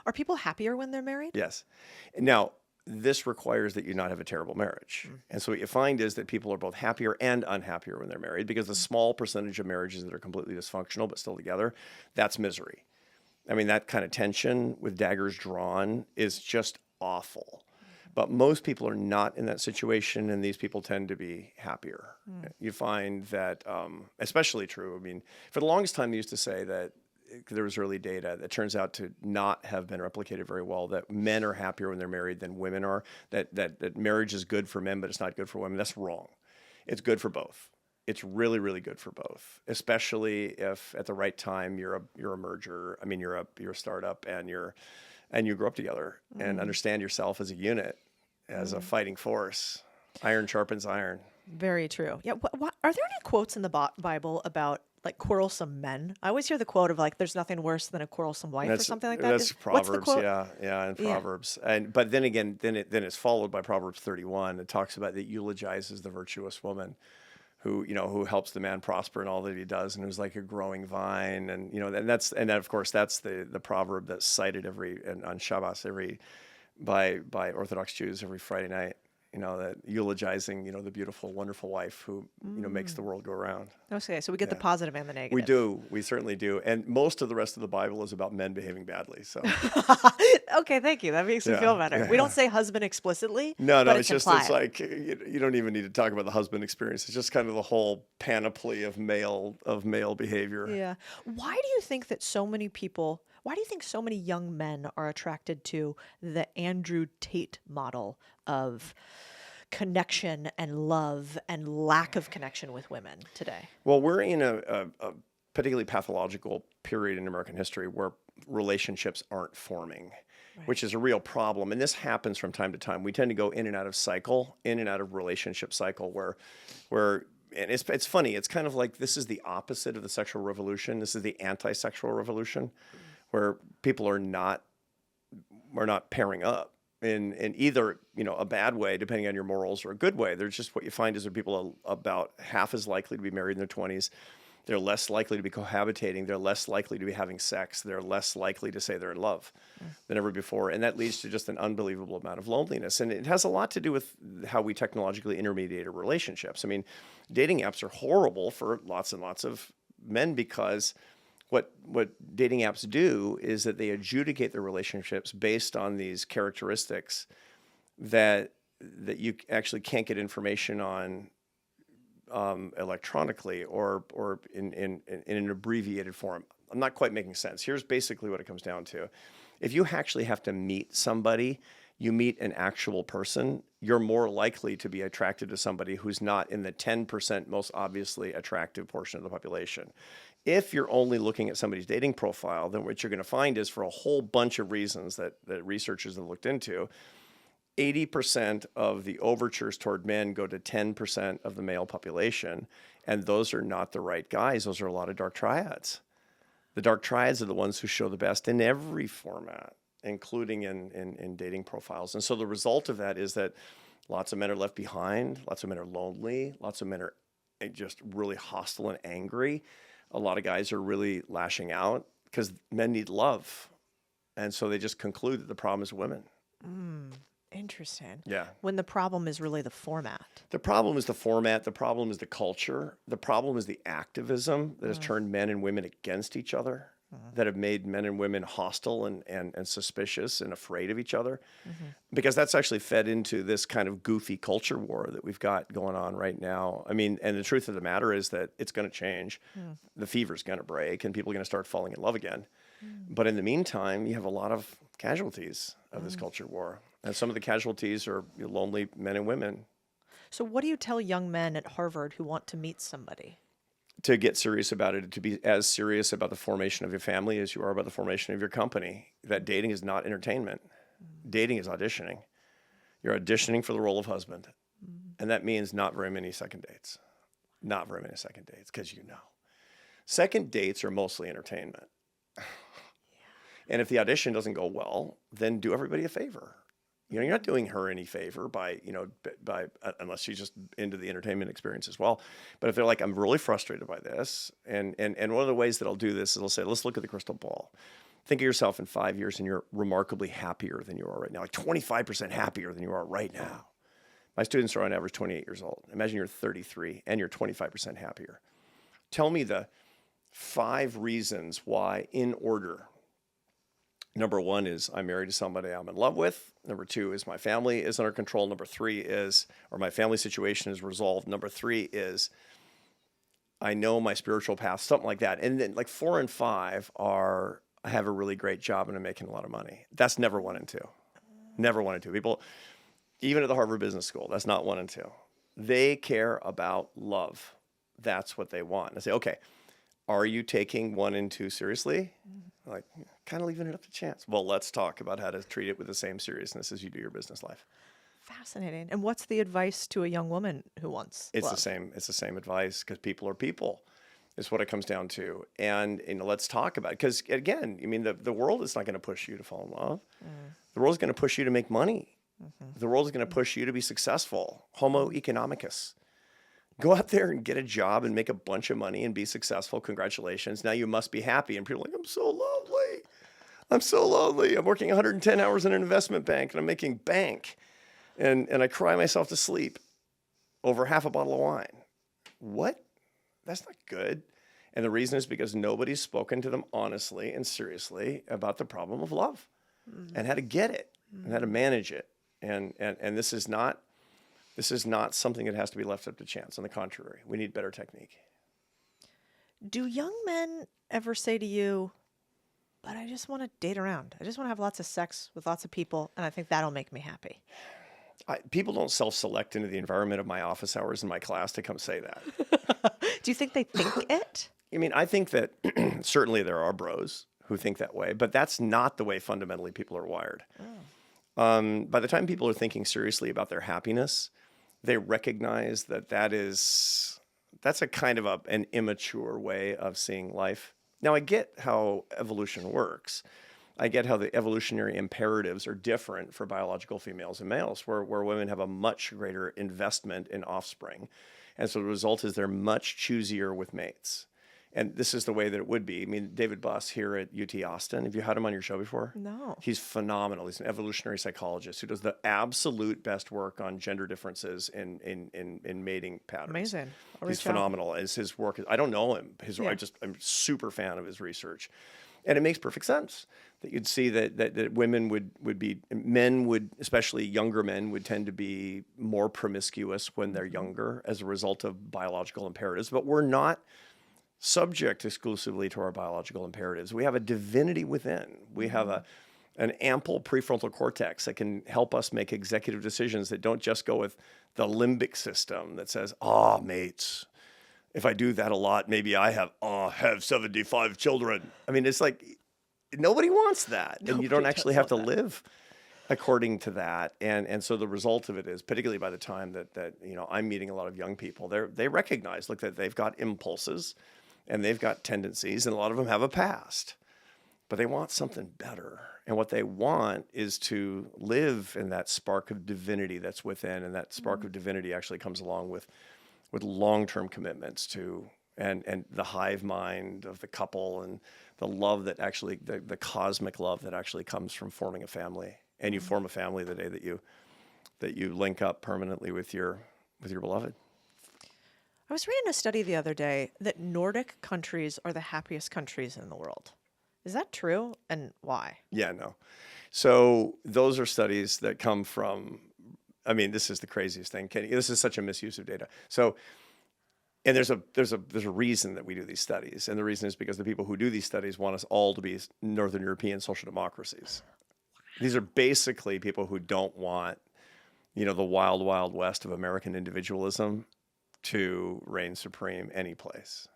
Are people happier when they're married? Yes. Now, this requires that you not have a terrible marriage. And so what you find is that people are both happier and unhappier when they're married, because the small percentage of marriages that are completely dysfunctional but still together, that's misery. I mean, that kind of tension with daggers drawn is just awful. But most people are not in that situation, and these people tend to be happier. You find that, especially true, I mean, for the longest time, they used to say that there was early data that turns out to not have been replicated very well, that men are happier when they're married than women are, that marriage is good for men, but it's not good for women. That's wrong. It's good for both. It's really, really good for both, especially if at the right time you're a merger. I mean, you're a startup, and you grow up together and understand yourself as a unit, as a fighting force. Iron sharpens iron. Very true. Yeah. Are there any quotes in the Bible about like quarrelsome men? I always hear the quote of like, "There's nothing worse than a quarrelsome wife," or something like that. That's What's the Proverbs, quote? yeah, in Proverbs. But then again, then it's followed by Proverbs 31. It talks about that eulogizes the virtuous woman, who helps the man prosper in all that he does, and who's like a growing vine, and of course that's the proverb that's cited on Shabbos by Orthodox Jews every Friday night. That eulogizing, the beautiful, wonderful wife who, makes the world go around. Okay, so we get the positive and the negative. We do. We certainly do. And most of the rest of the Bible is about men behaving badly. So Okay, thank you. That makes me feel better. We don't say husband explicitly. no, but it's just implied. it's like you don't even need to talk about the husband experience. It's just kind of the whole panoply of male behavior. Yeah. Why do you think so many young men are attracted to the Andrew Tate model of connection and love and lack of connection with women today? Well, we're in a particularly pathological period in American history where relationships aren't forming, which is a real problem. And this happens from time to time. We tend to go in and out of relationship cycle where and it's funny. It's kind of like this is the opposite of the sexual revolution. This is the anti-sexual revolution, where people are not pairing up in either a bad way, depending on your morals, or a good way. There's just what you find is that people are about half as likely to be married in their 20s. They're less likely to be cohabitating. They're less likely to be having sex. They're less likely to say they're in love than ever before. And that leads to just an unbelievable amount of loneliness. And it has a lot to do with how we technologically intermediate our relationships. I mean, dating apps are horrible for lots and lots of men, because what dating apps do is that they adjudicate their relationships based on these characteristics that you actually can't get information on electronically or in an abbreviated form. I'm not quite making sense. Here's basically what it comes down to. If you actually have to meet somebody, you meet an actual person, you're more likely to be attracted to somebody who's not in the 10% most obviously attractive portion of the population. If you're only looking at somebody's dating profile, then what you're going to find is, for a whole bunch of reasons that researchers have looked into, 80% of the overtures toward men go to 10% of the male population, and those are not the right guys. Those are a lot of dark triads. The dark triads are the ones who show the best in every format, including in dating profiles. And so the result of that is that lots of men are left behind, lots of men are lonely, lots of men are just really hostile and angry. A lot of guys are really lashing out because men need love. And so they just conclude that the problem is women. Interesting. Yeah. When the problem is really the format. The problem is the format. The problem is the culture. The problem is the activism that has turned men and women against each other. that have made men and women hostile and suspicious and afraid of each other, because that's actually fed into this kind of goofy culture war that we've got going on right now. I mean, and the truth of the matter is that it's going to change. The fever's going to break and people are going to start falling in love again. But in the meantime, you have a lot of casualties of this culture war. And some of the casualties are lonely men and women. So what do you tell young men at Harvard who want to meet somebody? To get serious about it, to be as serious about the formation of your family as you are about the formation of your company. That dating is not entertainment. Dating is auditioning. You're auditioning for the role of husband. And that means not very many second dates. Not very many second dates, because you know. Second dates are mostly entertainment. And if the audition doesn't go well, then do everybody a favor. You're not doing her any favor by unless she's just into the entertainment experience as well. But if they're like, I'm really frustrated by this, and one of the ways that I'll do this is I'll say, let's look at the crystal ball. Think of yourself in 5 years and you're remarkably happier than you are right now, like 25% happier than you are right now. My students are on average 28 years old. Imagine you're 33 and you're 25% happier. Tell me the 5 reasons why, in order. Number 1 is I'm married to somebody I'm in love with. Number 2 is my family is under control. Number 3 is, or my family situation is resolved. Number 3 is I know my spiritual path, something like that. And then like 4 and 5 are I have a really great job and I'm making a lot of money. That's never 1 and 2. Never 1 and 2. People, even at the Harvard Business School, that's not 1 and 2. They care about love. That's what they want. And I say, okay, are you taking 1 and 2 seriously? Like, kind of leaving it up to chance. Well, let's talk about how to treat it with the same seriousness as you do your business life. Fascinating. And what's the advice to a young woman who wants It's love? the same advice, because people are people. Is what it comes down to. And let's talk about it. Because again, I mean, the world is not going to push you to fall in love. The world is going to push you to make money. The world is going to push you to be successful. Homo economicus. Go out there and get a job and make a bunch of money and be successful. Congratulations. Now you must be happy. And people are like, I'm so lonely. I'm so lonely. I'm working 110 hours in an investment bank and I'm making bank. And I cry myself to sleep over half a bottle of wine. What? That's not good. And the reason is because nobody's spoken to them honestly and seriously about the problem of love and how to get it and how to manage it. And this is not something that has to be left up to chance. On the contrary, we need better technique. Do young men ever say to you, but I just want to date around. I just want to have lots of sex with lots of people, and I think that'll make me happy. People don't self-select into the environment of my office hours in my class to come say that. Do you think they think it? I mean, I think that certainly there are bros who think that way, but that's not the way fundamentally people are wired. By the time people are thinking seriously about their happiness, they recognize that that's a kind of an immature way of seeing life. Now, I get how evolution works. I get how the evolutionary imperatives are different for biological females and males, where women have a much greater investment in offspring. And so the result is they're much choosier with mates. And this is the way that it would be. I mean, David Buss here at UT Austin, have you had him on your show before? No. He's phenomenal. He's an evolutionary psychologist who does the absolute best work on gender differences in mating patterns. Amazing. He's phenomenal. As his work, I don't know him. I'm super fan of his research. And it makes perfect sense that you'd see that women men would, especially younger men, would tend to be more promiscuous when they're younger as a result of biological imperatives. But we're not subject exclusively to our biological imperatives. We have a divinity within. We have an ample prefrontal cortex that can help us make executive decisions that don't just go with the limbic system that says, mates, if I do that a lot, maybe I have 75 children. I mean, it's like nobody wants that. And you don't actually have to live according to that. And so the result of it is, particularly by the time that I'm meeting a lot of young people, they recognize, that they've got impulses and they've got tendencies, and a lot of them have a past, but they want something better. And what they want is to live in that spark of divinity that's within, and that spark of divinity actually comes along with long-term commitments to, and the hive mind of the couple, and the love that actually, the cosmic love that actually comes from forming a family. And you form a family the day that you link up permanently with your beloved. I was reading a study the other day that Nordic countries are the happiest countries in the world. Is that true? And why? Yeah, no. So those are studies that come from, I mean, this is the craziest thing. This is such a misuse of data. So, and there's a reason that we do these studies. And the reason is because the people who do these studies want us all to be Northern European social democracies. These are basically people who don't want, the wild, wild west of American individualism to reign supreme any place.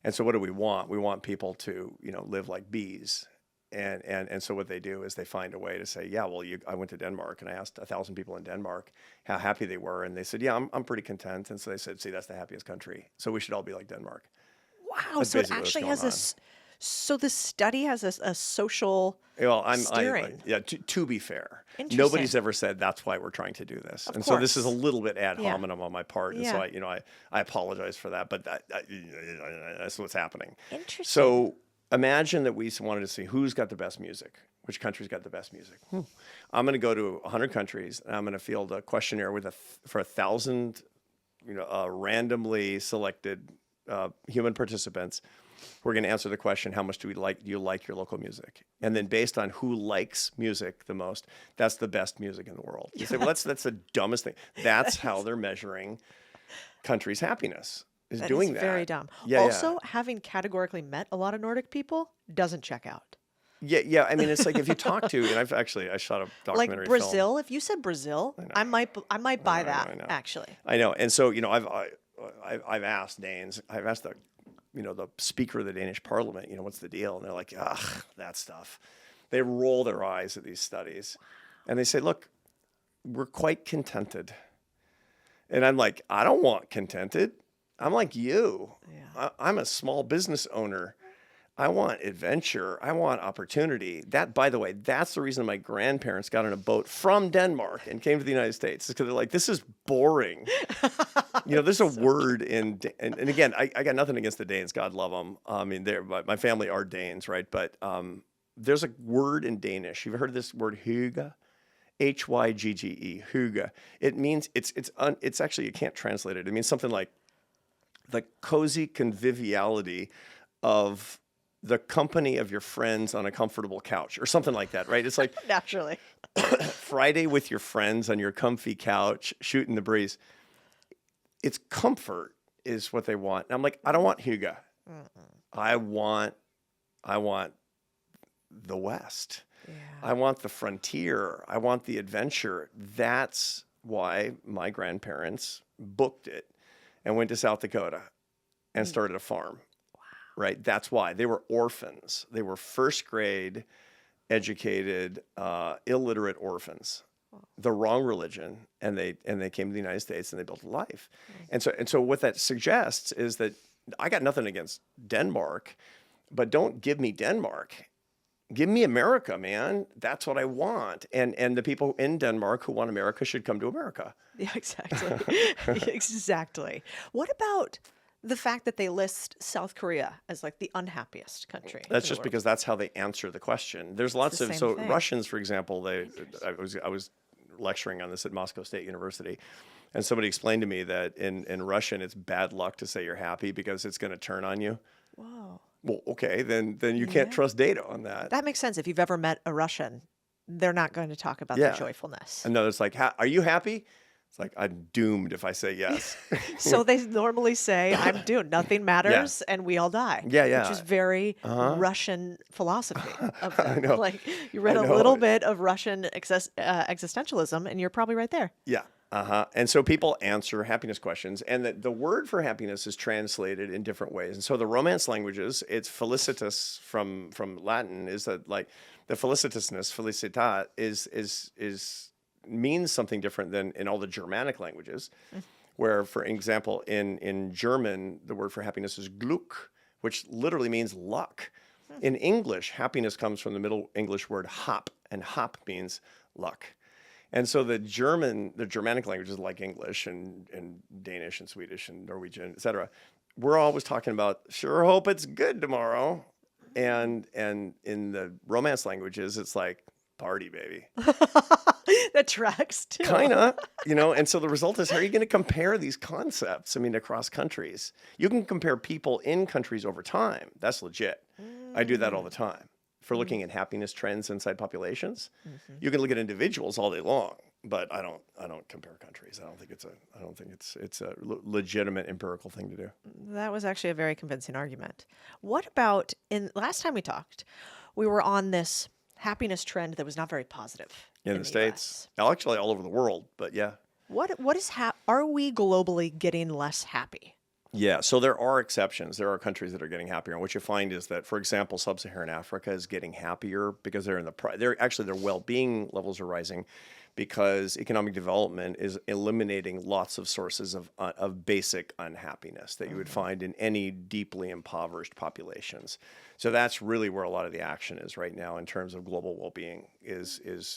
And so what do we want? We want people to, live like bees. And so what they do is they find a way to say, yeah, well, I went to Denmark and I asked 1,000 people in Denmark how happy they were. And they said, yeah, I'm pretty content. And so they said, see, that's the happiest country. So we should all be like Denmark. Wow. That's So it basically what's actually going has on. this. So the study has a social Well, steering. to be fair, Interesting. nobody's ever said that's why we're trying to do this. And so this is a course. little bit ad Yeah. hominem on my part. And so I apologize for that, but that's what's happening. Interesting. So imagine that we wanted to see who's got the best music, which country's got the best music. I'm going to go to 100 countries and I'm going to field a questionnaire for 1,000, randomly selected human participants. We're going to answer the question, how much do you like your local music? And then based on who likes music the most, that's the best music in the world. You say, well, that's the dumbest thing. That's how they're measuring countries' happiness, is That doing is that. very dumb. Yeah, Also, having categorically met a lot of Nordic people doesn't check out. Yeah. I mean, it's like if you talk to, and I shot a documentary Like film. Brazil, if you said Brazil, I might buy that I know. actually. I know. And so, I've asked Danes, I've asked the speaker of the Danish parliament, what's the deal? And they're like, ugh, that stuff. They roll their eyes at these studies and they say, look, we're quite contented. And I'm like, I don't want contented. I'm like you. Yeah. I'm a small business owner. I want adventure. I want opportunity. That, by the way, that's the reason my grandparents got on a boat from Denmark and came to the United States. Because they're like, this is boring. There's a word and again, I got nothing against the Danes. God love them. I mean, my family are Danes, right? But there's a word in Danish. You've heard of this word hygge? Hygge, hygge. It means it's actually, you can't translate it. It means something like the cozy conviviality of the company of your friends on a comfortable couch or something like that, right? It's like Naturally. Friday with your friends on your comfy couch, shooting the breeze. It's comfort is what they want. And I'm like, I don't want hygge. I want the West. Yeah. I want the frontier. I want the adventure. That's why my grandparents booked it and went to South Dakota and started a farm. Right? That's why. They were orphans. They were first grade, educated, illiterate orphans. The wrong religion, and they came to the United States and they built a life. And so what that suggests is that I got nothing against Denmark, but don't give me Denmark. Give me America, man. That's what I want. And the people in Denmark who want America should come to America. Yeah, exactly. Exactly. What about the fact that they list South Korea as like the unhappiest country? That's just because that's how they answer the question. There's lots the of, same so thing. Russians, for example, I was lecturing on this at Moscow State University, and somebody explained to me that in Russian, it's bad luck to say you're happy because it's going to turn on you. Whoa. Well, okay, then you can't trust data on that. That makes sense. If you've ever met a Russian, they're not going to talk about Yeah. their joyfulness. And no, it's like, are you happy? It's like, I'm doomed if I say yes. So they normally say, I'm doomed. Nothing matters, and we all die. Yeah. Which is very Russian philosophy. Of them. know. Like, you read I a know. little bit of Russian existentialism, and you're probably right there. Yeah. And so people answer happiness questions, and the word for happiness is translated in different ways. And so the Romance languages, it's felicitas from Latin, is that like the felicitousness, felicitat, is means something different than in all the Germanic languages, where, for example, in German, the word for happiness is Glück, which literally means luck. In English, happiness comes from the Middle English word hop, and hop means luck. And so the Germanic languages like English and Danish and Swedish and Norwegian, et cetera, we're always talking about, sure hope it's good tomorrow. And in the Romance languages, it's like, party, baby. That tracks, too. Kind of, and so the result is, how are you going to compare these concepts? I mean, across countries. You can compare people in countries over time. That's legit. I do that all the time. for looking at happiness trends inside populations. You can look at individuals all day long, but I don't compare countries. I don't think it's a legitimate empirical thing to do. That was actually a very convincing argument. What about last time we talked, we were on this happiness trend that was not very positive In the States, actually all over the world, but yeah. What is are we globally getting less happy? Yeah, so there are exceptions. There are countries that are getting happier, and what you find is that, for example, sub-Saharan Africa is getting happier because their well-being levels are rising because economic development is eliminating lots of sources of basic unhappiness that you would find in any deeply impoverished populations. So that's really where a lot of the action is right now in terms of global well-being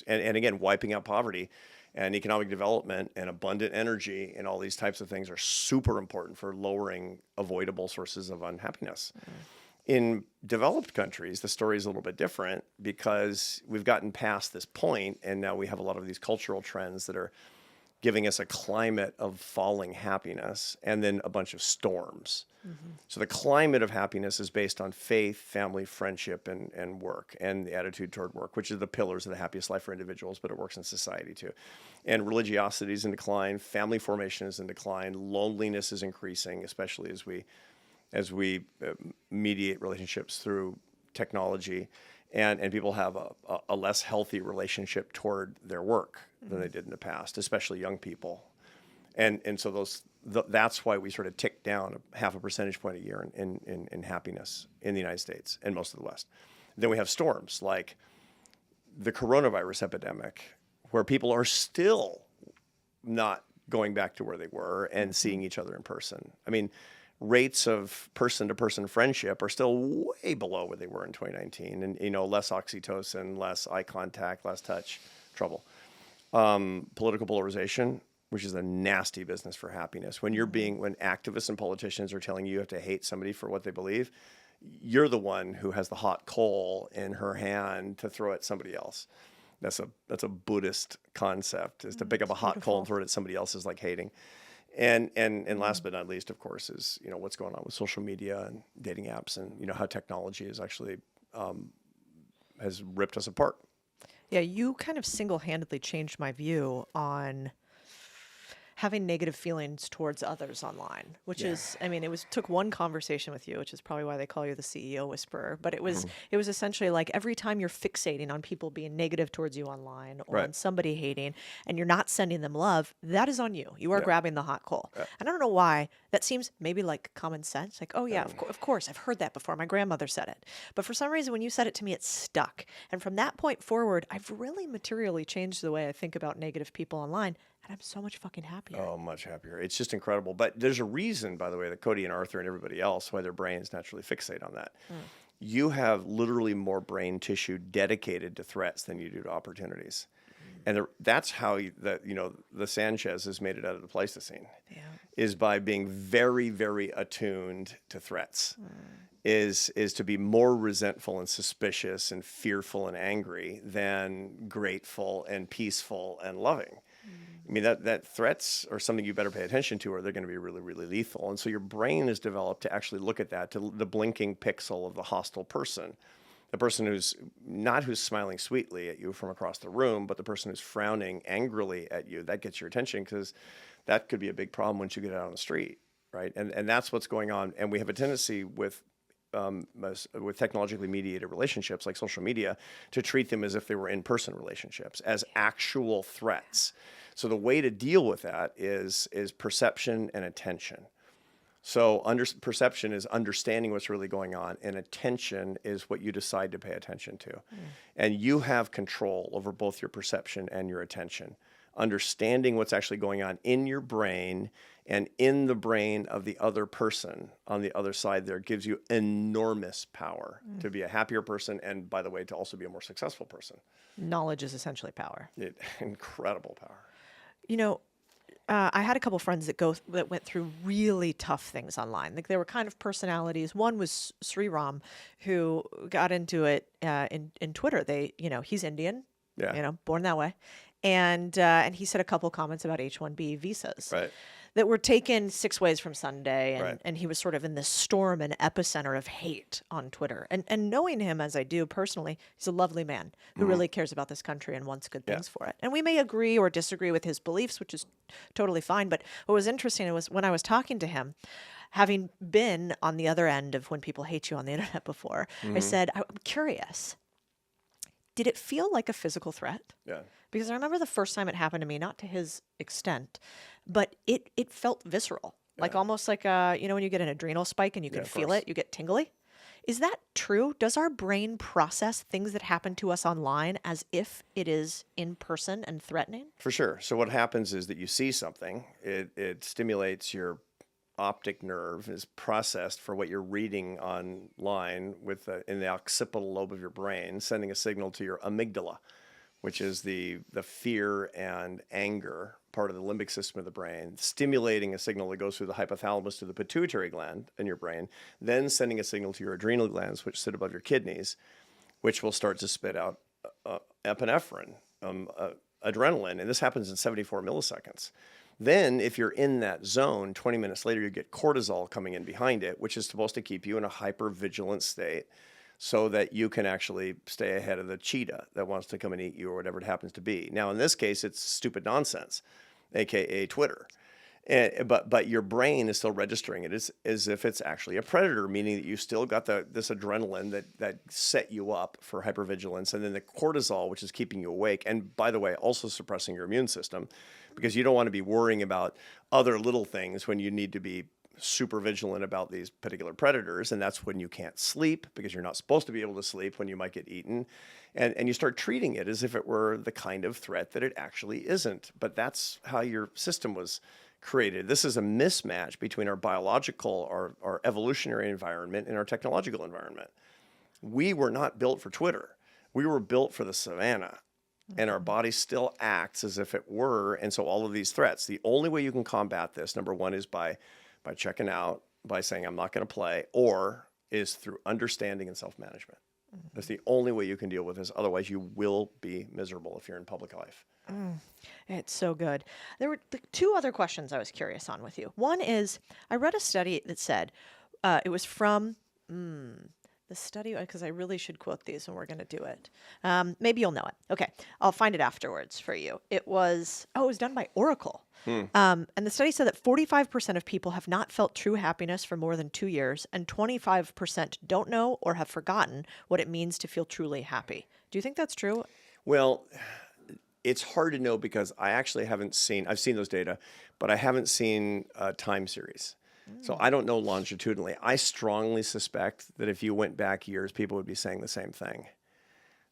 and again, wiping out poverty. And economic development and abundant energy and all these types of things are super important for lowering avoidable sources of unhappiness. In developed countries, the story is a little bit different because we've gotten past this point, and now we have a lot of these cultural trends that are giving us a climate of falling happiness and then a bunch of storms. So the climate of happiness is based on faith, family, friendship, and work, and the attitude toward work, which are the pillars of the happiest life for individuals, but it works in society too. And religiosity is in decline, family formation is in decline, loneliness is increasing, especially as we mediate relationships through technology, and people have a less healthy relationship toward their work than they did in the past, especially young people. And so that's why we sort of tick down half a percentage point a year in happiness in the United States and most of the West. Then we have storms like the coronavirus epidemic, where people are still not going back to where they were and seeing each other in person. I mean, rates of person-to-person friendship are still way below where they were in 2019, and less oxytocin, less eye contact, less touch, trouble. Political polarization, which is a nasty business for happiness. When activists and politicians are telling you have to hate somebody for what they believe, you're the one who has the hot coal in her hand to throw at somebody else. That's a Buddhist concept, is to pick up a hot coal and throw it at somebody else is like hating. And last but not least, of course, is what's going on with social media and dating apps, and how technology is actually has ripped us apart. Yeah, you kind of single-handedly changed my view on having negative feelings towards others online, which is, took one conversation with you, which is probably why they call you the CEO whisperer. But it was essentially like every time you're fixating on people being negative towards you online or on somebody hating, and you're not sending them love, that is on you. You are grabbing the hot coal. And I don't know why. That seems maybe like common sense. Like, oh yeah, of course, I've heard that before. My grandmother said it. But for some reason, when you said it to me, it stuck. And from that point forward, I've really materially changed the way I think about negative people online. And I'm so much fucking happier. Oh, much happier. It's just incredible. But there's a reason, by the way, that Codie and Arthur and everybody else, why their brains naturally fixate on that. You have literally more brain tissue dedicated to threats than you do to opportunities. And that's how the Sanchez has made it out of the Pleistocene, is by being very, very attuned to threats, is to be more resentful and suspicious and fearful and angry than grateful and peaceful and loving. I mean, that threats are something you better pay attention to, or they're going to be really, really lethal. And so your brain is developed to actually look at that, to the blinking pixel of the hostile person. The person who's smiling sweetly at you from across the room, but the person who's frowning angrily at you, that gets your attention, because that could be a big problem once you get out on the street, right? And that's what's going on. And we have a tendency with technologically mediated relationships like social media to treat them as if they were in-person relationships, as actual threats. So the way to deal with that is perception and attention. So perception is understanding what's really going on, and attention is what you decide to pay attention to. And you have control over both your perception and your attention. Understanding what's actually going on in your brain and in the brain of the other person on the other side there gives you enormous power to be a happier person, and, by the way, to also be a more successful person. Knowledge is essentially power. Incredible power. I had a couple friends that went through really tough things online. Like, they were kind of personalities. One was Sriram, who got into it in Twitter. He's Indian, born that way. And he said a couple comments about H-1B visas. Right. that were taken 6 ways from Sunday, and, Right. and he was sort of in this storm and epicenter of hate on Twitter. And knowing him as I do personally, he's a lovely man who really cares about this country and wants good things for it. And we may agree or disagree with his beliefs, which is totally fine. But what was interesting was when I was talking to him, having been on the other end of when people hate you on the internet before, I said, I'm curious, did it feel like a physical threat? Yeah. Because I remember the first time it happened to me, not to his extent, but it felt visceral. Like almost like when you get an adrenal spike and you can of feel course. it, you get tingly. Is that true? Does our brain process things that happen to us online as if it is in person and threatening? For sure. So what happens is that you see something, it stimulates your optic nerve, is processed for what you're reading online in the occipital lobe of your brain, sending a signal to your amygdala, which is the fear and anger part of the limbic system of the brain, stimulating a signal that goes through the hypothalamus to the pituitary gland in your brain, then sending a signal to your adrenal glands, which sit above your kidneys, which will start to spit out epinephrine, adrenaline, and this happens in 74 milliseconds. Then, if you're in that zone, 20 minutes later, you get cortisol coming in behind it, which is supposed to keep you in a hyper-vigilant state so that you can actually stay ahead of the cheetah that wants to come and eat you or whatever it happens to be. Now, in this case, it's stupid nonsense, aka Twitter. But your brain is still registering it as if it's actually a predator, meaning that you still got this adrenaline that set you up for hypervigilance, and then the cortisol, which is keeping you awake, and by the way, also suppressing your immune system, because you don't want to be worrying about other little things when you need to be super vigilant about these particular predators, and that's when you can't sleep because you're not supposed to be able to sleep when you might get eaten, and you start treating it as if it were the kind of threat that it actually isn't. But that's how your system was created. This is a mismatch between our biological, our evolutionary environment and our technological environment. We were not built for Twitter. We were built for the savannah. And our body still acts as if it were. And so all of these threats, the only way you can combat this, number one, is by checking out, by saying, I'm not going to play, or is through understanding and self-management. That's the only way you can deal with this. Otherwise, you will be miserable if you're in public life. It's so good. There were two other questions I was curious on with you. One is, I read a study that said, it was from the study, because I really should quote these when we're going to do it. Maybe you'll know it. Okay, I'll find it afterwards for you. It was done by Oracle. And the study said that 45% of people have not felt true happiness for more than 2 years, and 25% don't know or have forgotten what it means to feel truly happy. Do you think that's true? Well, it's hard to know because I actually haven't seen, I've seen those data, but I haven't seen a time series. So I don't know longitudinally. I strongly suspect that if you went back years, people would be saying the same thing.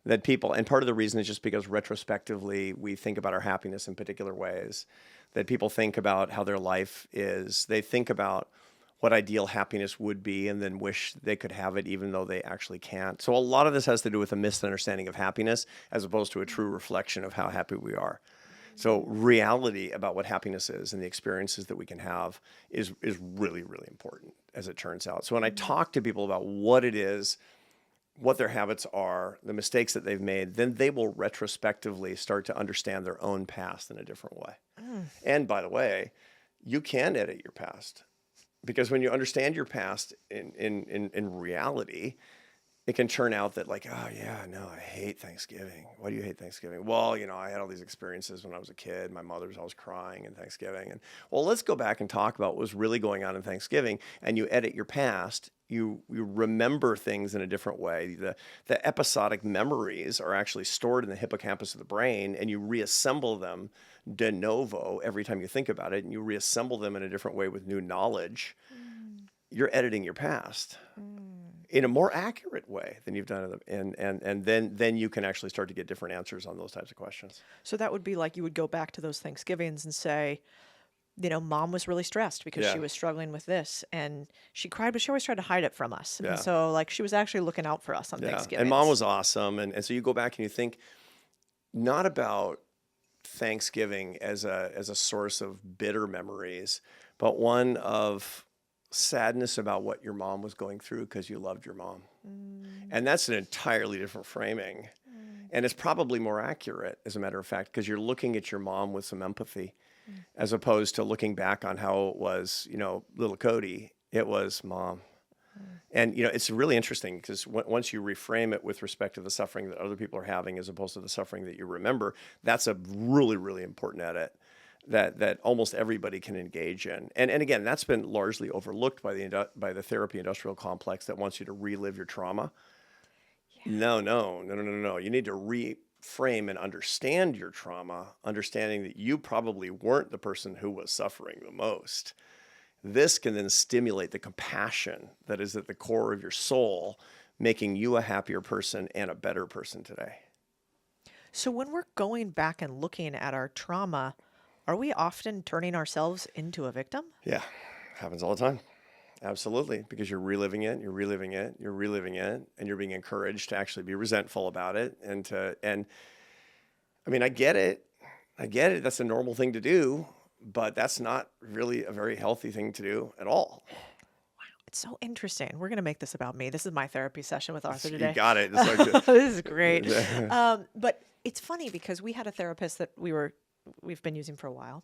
That people, and part of the reason is just because retrospectively we think about our happiness in particular ways, that people think about how their life is. They think about what ideal happiness would be and then wish they could have it even though they actually can't. So a lot of this has to do with a misunderstanding of happiness as opposed to a true reflection of how happy we are. So reality about what happiness is and the experiences that we can have is really, really important, as it turns out. So when I talk to people about what it is, what their habits are, the mistakes that they've made, then they will retrospectively start to understand their own past in a different way. And by the way, you can edit your past, because when you understand your past in reality, it can turn out that like, oh yeah, no, I hate Thanksgiving. Why do you hate Thanksgiving? Well, I had all these experiences when I was a kid. My mother was always crying in Thanksgiving. And well, let's go back and talk about what was really going on in Thanksgiving. And you edit your past. You remember things in a different way. The episodic memories are actually stored in the hippocampus of the brain, and you reassemble them de novo every time you think about it, and you reassemble them in a different way with new knowledge. You're editing your past in a more accurate way than you've done it. And then you can actually start to get different answers on those types of questions. So that would be like you would go back to those Thanksgivings and say, mom was really stressed because she was struggling with this, and she cried, but she always tried to hide it from us. Yeah. And so like she was actually looking out for us on Thanksgiving. And mom was awesome. And so you go back and you think not about Thanksgiving as a source of bitter memories, but one of sadness about what your mom was going through because you loved your mom. And that's an entirely different framing. And it's probably more accurate, as a matter of fact, because you're looking at your mom with some empathy. as opposed to looking back on how it was, little Codie, it was mom. And, it's really interesting because once you reframe it with respect to the suffering that other people are having as opposed to the suffering that you remember, that's a really, really important edit that almost everybody can engage in. And again, that's been largely overlooked by the therapy industrial complex that wants you to relive your trauma. No. You need to reframe and understand your trauma, understanding that you probably weren't the person who was suffering the most. This can then stimulate the compassion that is at the core of your soul, making you a happier person and a better person today. So when we're going back and looking at our trauma, are we often turning ourselves into a victim? Yeah, happens all the time. Absolutely, because you're reliving it, you're reliving it, you're reliving it, and you're being encouraged to actually be resentful about it. And I mean, I get it. That's a normal thing to do, but that's not really a very healthy thing to do at all. It's so interesting. We're going to make this about me. This is my therapy session with Arthur today. You got it. It's like, This is great. But it's funny because we had a therapist that we've been using for a while.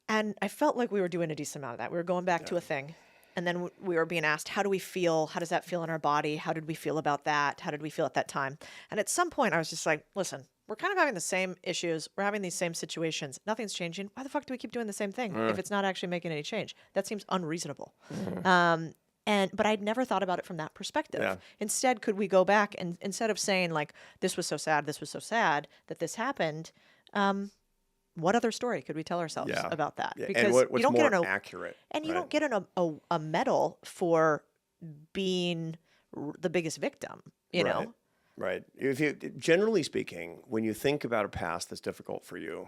And I felt like we were doing a decent amount of that. We were going back to a thing. And then we were being asked, how do we feel? How does that feel in our body? How did we feel about that? How did we feel at that time? And at some point I was just like, listen, we're kind of having the same issues. We're having these same situations. Nothing's changing. Why the fuck do we keep doing the same thing if it's not actually making any change? That seems unreasonable. But I'd never thought about it from that perspective. Yeah. Instead, could we go back and instead of saying like, this was so sad that this happened, what other story could we tell ourselves about that? Yeah. Because and what's you don't more get accurate. and you right? don't get a medal for being the biggest victim, you know? Right. Generally speaking, when you think about a past that's difficult for you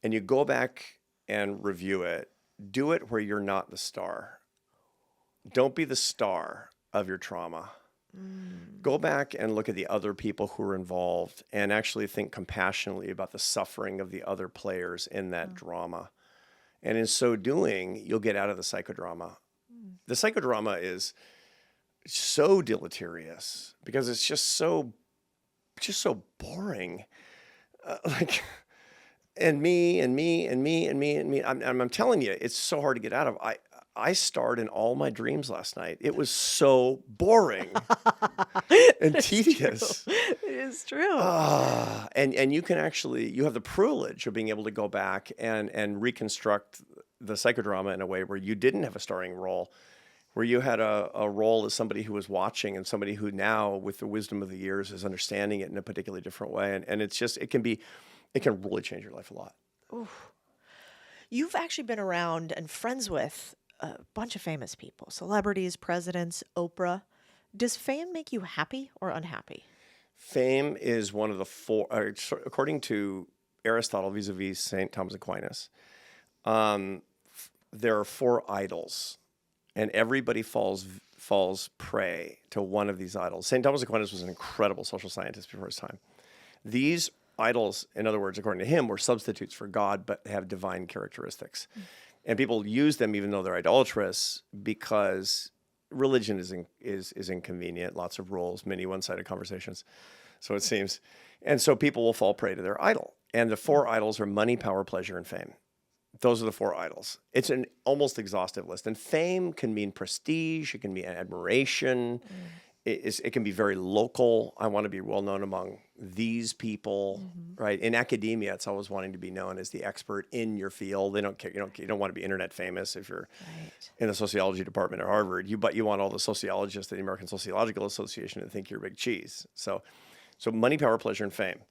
and you go back and review it, do it where you're not the star. Don't be the star of your trauma. Go back and look at the other people who are involved and actually think compassionately about the suffering of the other players in that drama. And in so doing, you'll get out of the psychodrama. The psychodrama is so deleterious because it's just so boring. And me. I'm telling you, it's so hard to get out of. I starred in all my dreams last night. It was so boring and tedious. It is true. And you have the privilege of being able to go back and reconstruct the psychodrama in a way where you didn't have a starring role, where you had a role as somebody who was watching and somebody who now, with the wisdom of the years, is understanding it in a particularly different way. And it's just, it can really change your life a lot. Oof. You've actually been around and friends with a bunch of famous people, celebrities, presidents, Oprah. Does fame make you happy or unhappy? Fame is one of the four, according to Aristotle vis-a-vis St. Thomas Aquinas, there are four idols, and everybody falls prey to one of these idols. St. Thomas Aquinas was an incredible social scientist before his time. These idols, in other words, according to him, were substitutes for God, but have divine characteristics. And people use them even though they're idolatrous because religion is inconvenient, lots of rules, many one-sided conversations, so it seems. And so people will fall prey to their idol. And the four idols are money, power, pleasure, and fame. Those are the four idols. It's an almost exhaustive list. And fame can mean prestige. It can mean admiration. It can be very local. I want to be well known among these people, right? In academia, it's always wanting to be known as the expert in your field. They don't care. You don't want to be internet famous if you're in the sociology department at Harvard. But you want all the sociologists at the American Sociological Association to think you're big cheese. So money, power, pleasure, and fame.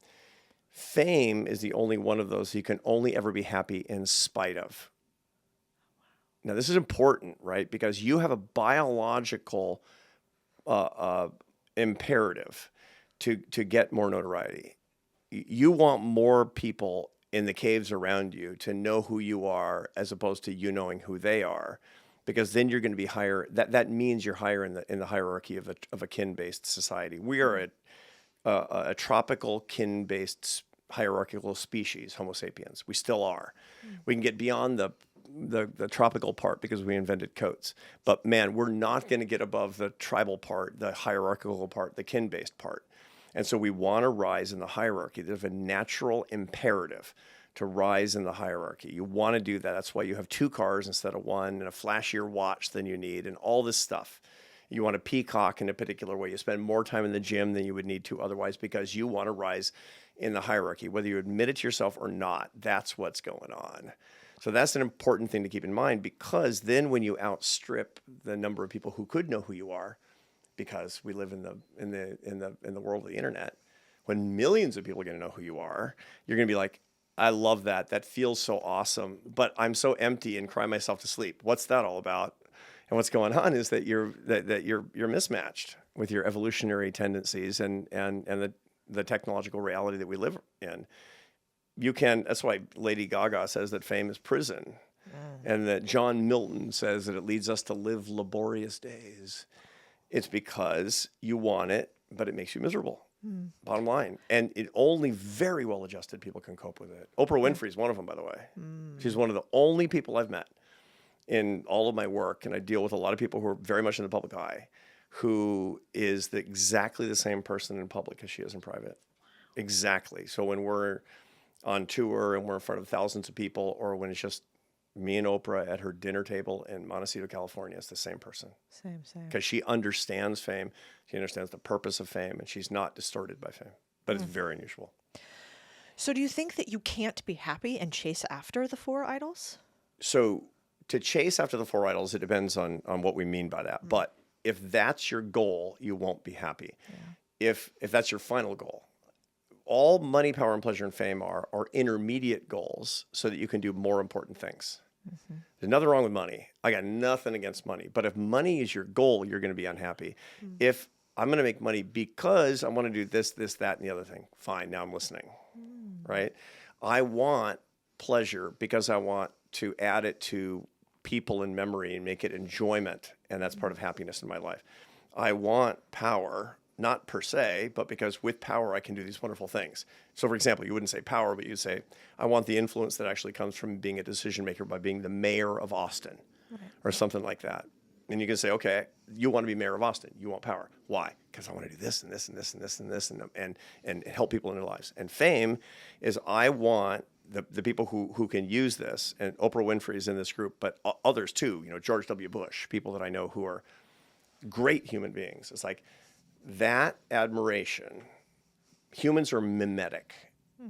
Fame is the only one of those you can only ever be happy in spite of. Now, this is important, right? Because you have a biological imperative to get more notoriety. You want more people in the caves around you to know who you are as opposed to you knowing who they are, because then you're going to be higher. That means you're higher in the hierarchy of a kin-based society. We are a tropical kin-based hierarchical species, Homo sapiens. We still are. We can get beyond the tropical part because we invented coats. But man, we're not going to get above the tribal part, the hierarchical part, the kin-based part. And so we want to rise in the hierarchy. There's a natural imperative to rise in the hierarchy. You want to do that. That's why you have 2 cars instead of 1 and a flashier watch than you need and all this stuff. You want to peacock in a particular way. You spend more time in the gym than you would need to otherwise because you want to rise in the hierarchy. Whether you admit it to yourself or not, that's what's going on. So that's an important thing to keep in mind, because then when you outstrip the number of people who could know who you are, because we live in the world of the internet, when millions of people are going to know who you are, you're going to be like, I love that. That feels so awesome, but I'm so empty and cry myself to sleep. What's that all about? And what's going on is that you're mismatched with your evolutionary tendencies and the technological reality that we live in. That's why Lady Gaga says that fame is prison, and that John Milton says that it leads us to live laborious days. It's because you want it, but it makes you miserable. Bottom line. And only very well-adjusted people can cope with it. Oprah Winfrey is one of them, by the way. She's one of the only people I've met in all of my work, and I deal with a lot of people who are very much in the public eye, who is exactly the same person in public as she is in private. Exactly. So when we're on tour and we're in front of thousands of people, or when it's just me and Oprah at her dinner table in Montecito, California, it's the same person. Same. Because she understands fame, she understands the purpose of fame, and she's not distorted by fame. But it's very unusual. So do you think that you can't be happy and chase after the 4 idols? So to chase after the 4 idols, it depends on what we mean by that. But if that's your goal, you won't be happy. Yeah. If that's your final goal. All money, power, and pleasure and fame are intermediate goals so that you can do more important things. There's nothing wrong with money. I got nothing against money. But if money is your goal, you're going to be unhappy. If I'm going to make money because I want to do this, that, and the other thing, fine, now I'm listening, right? I want pleasure because I want to add it to people in memory and make it enjoyment, and that's part of happiness in my life. I want power, not per se, but because with power I can do these wonderful things. So for example, you wouldn't say power, but you'd say, I want the influence that actually comes from being a decision maker by being the mayor of Austin, or something like that. And you can say, okay, you want to be mayor of Austin. You want power. Why? Because I want to do this and this and this and this and this and help people in their lives. And fame is I want the people who can use this, and Oprah Winfrey is in this group, but others too, George W. Bush, people that I know who are great human beings. It's like that admiration. Humans are mimetic.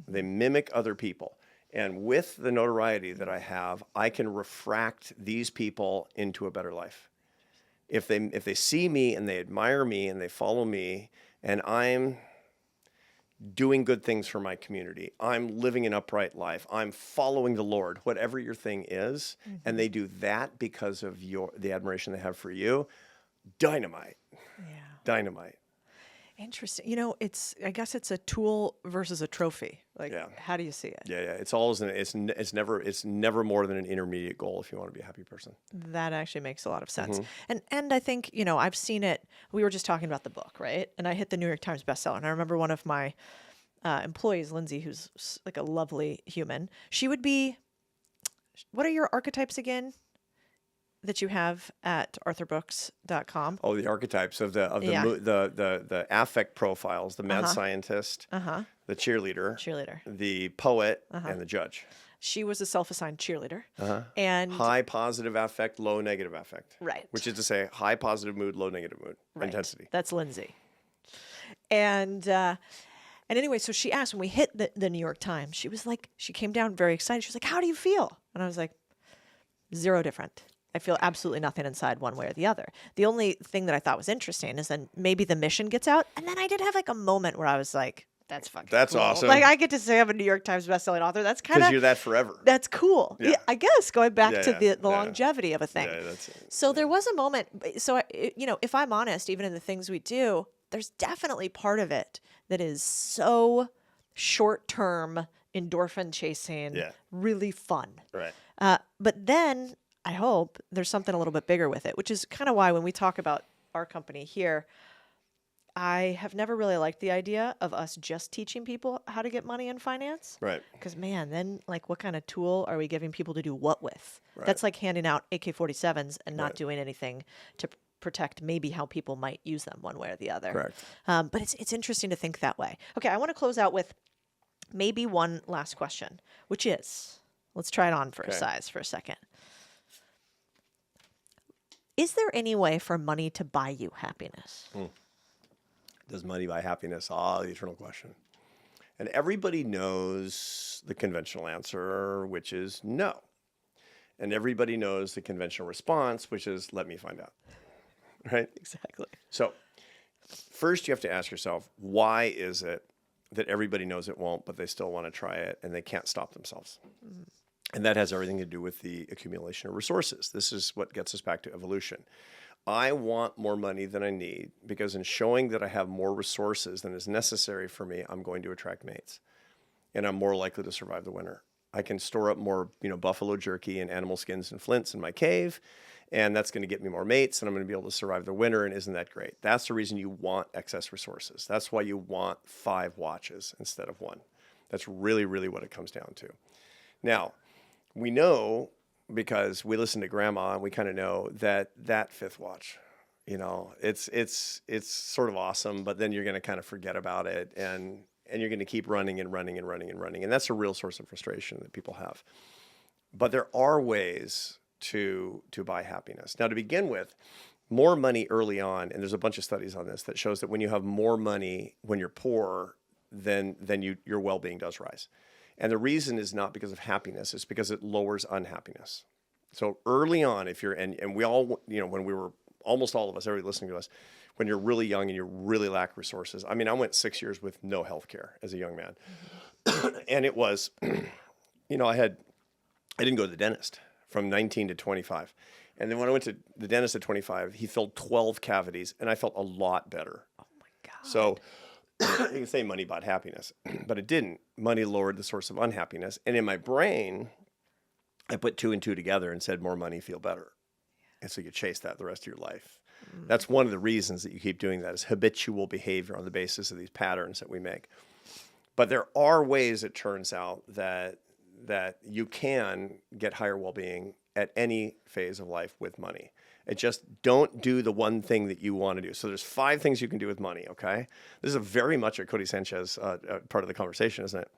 They mimic other people. And with the notoriety that I have, I can refract these people into a better life. If they see me and they admire me and they follow me, and I'm doing good things for my community, I'm living an upright life, I'm following the Lord, whatever your thing is, and they do that because of the admiration they have for you, dynamite. Yeah. Dynamite. Interesting. I guess it's a tool versus a trophy. How do you see it? Yeah. It's never more than an intermediate goal if you want to be a happy person. That actually makes a lot of sense. And I think, I've seen it. We were just talking about the book, right? And I hit the New York Times bestseller. And I remember one of my employees, Lindsay, who's like a lovely human. She would be, what are your archetypes again that you have at arthurbooks.com? Oh, the archetypes of the affect profiles, the mad scientist, the cheerleader, the poet, and the judge. She was a self-assigned cheerleader. And high positive affect, low negative affect. Right. Which is to say high positive mood, low negative mood. Right. Intensity. That's Lindsay. And anyway, so she asked, when we hit the New York Times, she came down very excited. She was like, how do you feel? And I was like, zero different. I feel absolutely nothing inside one way or the other. The only thing that I thought was interesting is then maybe the mission gets out. And then I did have a moment where I was like, that's fucking cool. Awesome. I get to say I'm a New York Times bestselling author. That's kind of... Because you're that forever. That's cool. Yeah, I guess, going back to the longevity of a thing. So there was a moment. So, if I'm honest, even in the things we do, there's definitely part of it that is so short-term, endorphin chasing, really fun. Right. But then... I hope there's something a little bit bigger with it, which is kind of why when we talk about our company here, I have never really liked the idea of us just teaching people how to get money and finance. Right. Because, man, then, what kind of tool are we giving people to do what with? Right. That's like handing out AK-47s and not doing anything to protect maybe how people might use them one way or the other. Correct. But it's interesting to think that way. Okay, I want to close out with maybe one last question, which is, let's try it on for Okay. size for a second. Is there any way for money to buy you happiness? Does money buy happiness? Ah, the eternal question. And everybody knows the conventional answer, which is no. And everybody knows the conventional response, which is let me find out. Right? Exactly. So first you have to ask yourself, why is it that everybody knows it won't, but they still want to try it and they can't stop themselves? And that has everything to do with the accumulation of resources. This is what gets us back to evolution. I want more money than I need because in showing that I have more resources than is necessary for me, I'm going to attract mates and I'm more likely to survive the winter. I can store up more, buffalo jerky and animal skins and flints in my cave, and that's going to get me more mates and I'm going to be able to survive the winter. And isn't that great? That's the reason you want excess resources. That's why you want 5 watches instead of 1. That's really, really what it comes down to. Now, we know because we listen to grandma and we kind of know that 5th watch, it's sort of awesome, but then you're going to kind of forget about it and you're going to keep running and running and running and running. And that's a real source of frustration that people have. But there are ways to buy happiness. Now, to begin with, more money early on, and there's a bunch of studies on this that shows that when you have more money when you're poor, then your well-being does rise. And the reason is not because of happiness, it's because it lowers unhappiness. So early on, if you're, and we all, when we were, almost all of us, everybody listening to us, when you're really young and you really lack resources. I mean, I went 6 years with no health care as a young man. And it was, I didn't go to the dentist from 19 to 25. And then when I went to the dentist at 25, he filled 12 cavities and I felt a lot better. Oh my God. So you can say money bought happiness, but it didn't. Money lowered the source of unhappiness. And in my brain, I put 2 and 2 together and said, more money, feel better. And so you chase that the rest of your life. That's one of the reasons that you keep doing that is habitual behavior on the basis of these patterns that we make. But there are ways, it turns out, that you can get higher well-being at any phase of life with money. It just don't do the one thing that you want to do. So there's 5 things you can do with money, okay? This is a very much a Codie Sanchez part of the conversation, isn't it?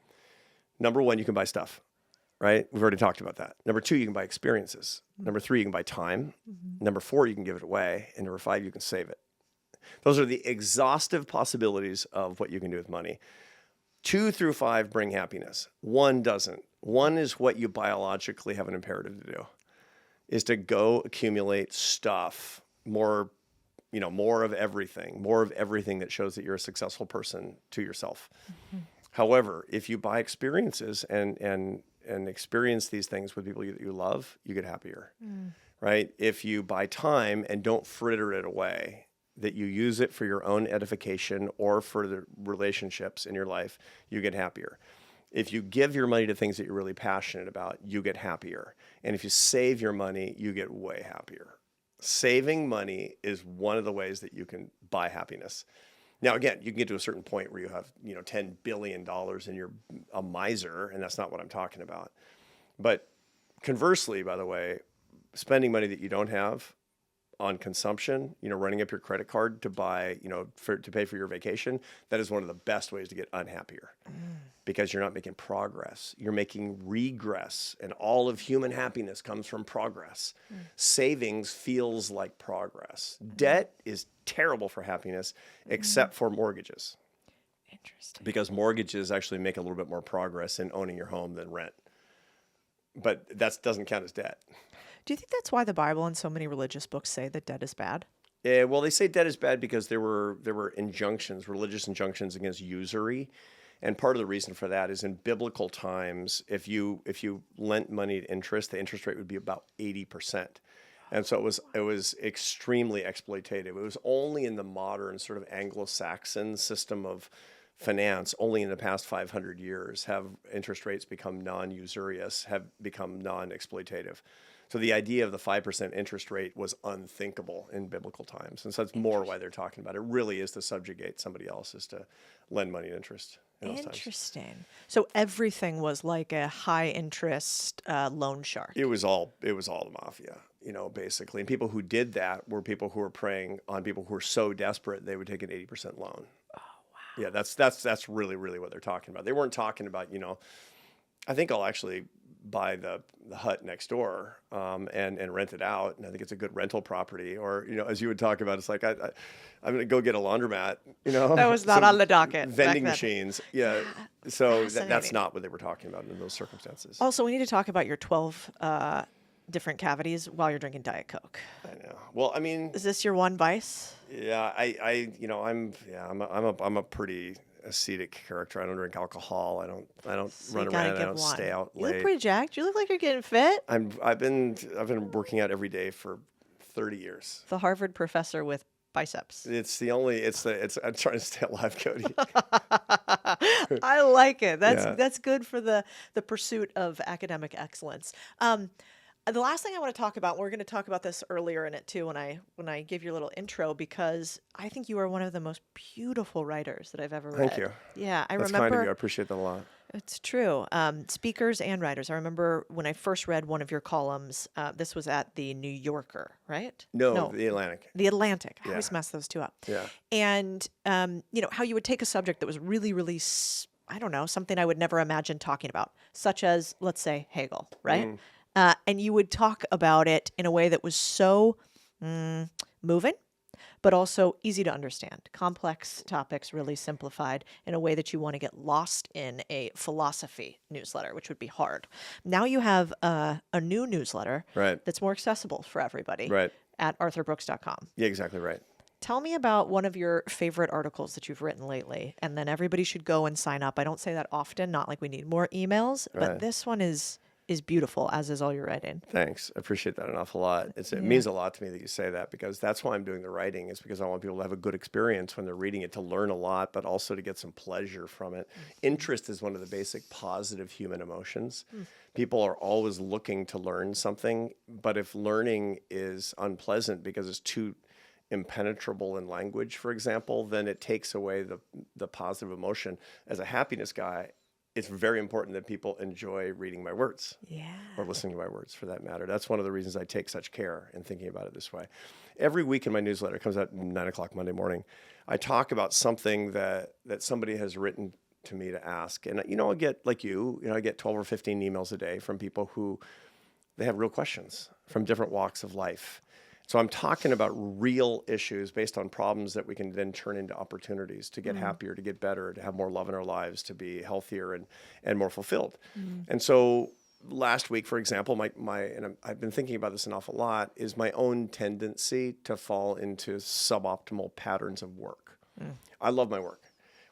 Number 1, you can buy stuff, right? We've already talked about that. Number 2, you can buy experiences. Number 3, you can buy time. Number 4, you can give it away. And number 5, you can save it. Those are the exhaustive possibilities of what you can do with money. 2 through 5 bring happiness. 1 doesn't. 1 is what you biologically have an imperative to do, is to go accumulate stuff, more of everything that shows that you're a successful person to yourself. However, if you buy experiences and experience these things with people that you love, you get happier, right? If you buy time and don't fritter it away, that you use it for your own edification or for the relationships in your life, you get happier. If you give your money to things that you're really passionate about, you get happier. And if you save your money, you get way happier. Saving money is one of the ways that you can buy happiness. Now, again, you can get to a certain point where you have, $10 billion and you're a miser, and that's not what I'm talking about. But conversely, by the way, spending money that you don't have on consumption, running up your credit card to buy, to pay for your vacation, that is one of the best ways to get unhappier because you're not making progress. You're making regress, and all of human happiness comes from progress. Savings feels like progress. Debt is terrible for happiness, except for mortgages. Interesting. Because mortgages actually make a little bit more progress in owning your home than rent. But that doesn't count as debt. Do you think that's why the Bible and so many religious books say that debt is bad? Yeah, well, they say debt is bad because there were injunctions, religious injunctions against usury. And part of the reason for that is in biblical times, if you lent money to interest, the interest rate would be about 80%. And so it was extremely exploitative. It was only in the modern sort of Anglo-Saxon system of finance, only in the past 500 years have interest rates become non-usurious, have become non-exploitative. So the idea of the 5% interest rate was unthinkable in biblical times. And so that's more why they're talking about it. It really is to subjugate somebody else, is to lend money at interest in those times. Interesting. So everything was like a high interest loan shark. It was all the mafia, basically. And people who did that were people who were preying on people who were so desperate they would take an 80% loan. Oh, wow. Yeah, that's really, really what they're talking about. They weren't talking about, I think I'll actually buy the hut next door and rent it out. And I think it's a good rental property. Or, as you would talk about, it's like, I'm going to go get a laundromat, That was not some on the docket. vending back then. machines. Yeah. So that's Fascinating. not what they were talking about in those circumstances. Also, we need to talk about your 12 different cavities while you're drinking Diet Coke. I know. Well, I mean, Is this your one vice? yeah, I'm a pretty ascetic character. I don't drink alcohol. I don't So run you gotta around. I give don't one. stay out You look late. pretty jacked. You look like you're getting fit. I've been working out every day for 30 years. The Harvard professor with biceps. I'm trying to stay alive, Cody. I like it. Yeah. That's good for the pursuit of academic excellence. The last thing I want to talk about, we're going to talk about this earlier in it too when I give your little intro, because I think you are one of the most beautiful writers that I've ever read. Thank you. Yeah, I That's kind of remember. you. I appreciate that a lot. It's true. Speakers and writers. I remember when I first read one of your columns. This was at the New Yorker, right? No, the Atlantic. The Atlantic. I Yeah. always mess those two up. Yeah. And how you would take a subject that was really, really, I don't know, something I would never imagine talking about, such as, let's say, Hegel, right? And you would talk about it in a way that was so moving, but also easy to understand. Complex topics really simplified in a way that you want to get lost in a philosophy newsletter, which would be hard. Now you have a new newsletter Right. that's more accessible for everybody Right. at arthurbrooks.com. Yeah, exactly right. Tell me about one of your favorite articles that you've written lately, and then everybody should go and sign up. I don't say that often, not like we need more emails, but Right. this one is beautiful, as is all your writing. Thanks. I appreciate that an awful lot. It means a lot to me that you say that, because that's why I'm doing the writing, is because I want people to have a good experience when they're reading it, to learn a lot, but also to get some pleasure from it. Interest is one of the basic positive human emotions. People are always looking to learn something, but if learning is unpleasant because it's too impenetrable in language, for example, then it takes away the positive emotion. As a happiness guy, it's very important that people enjoy reading my words. Yeah. Or listening to my words, for that matter. That's one of the reasons I take such care in thinking about it this way. Every week in my newsletter, it comes out at 9 o'clock Monday morning, I talk about something that somebody has written to me to ask. And, I get, like I get 12 or 15 emails a day from people who, they have real questions from different walks of life. So I'm talking about real issues based on problems that we can then turn into opportunities to get happier, to get better, to have more love in our lives, to be healthier and more fulfilled. And so last week, for example, I've been thinking about this an awful lot, is my own tendency to fall into suboptimal patterns of work. I love my work,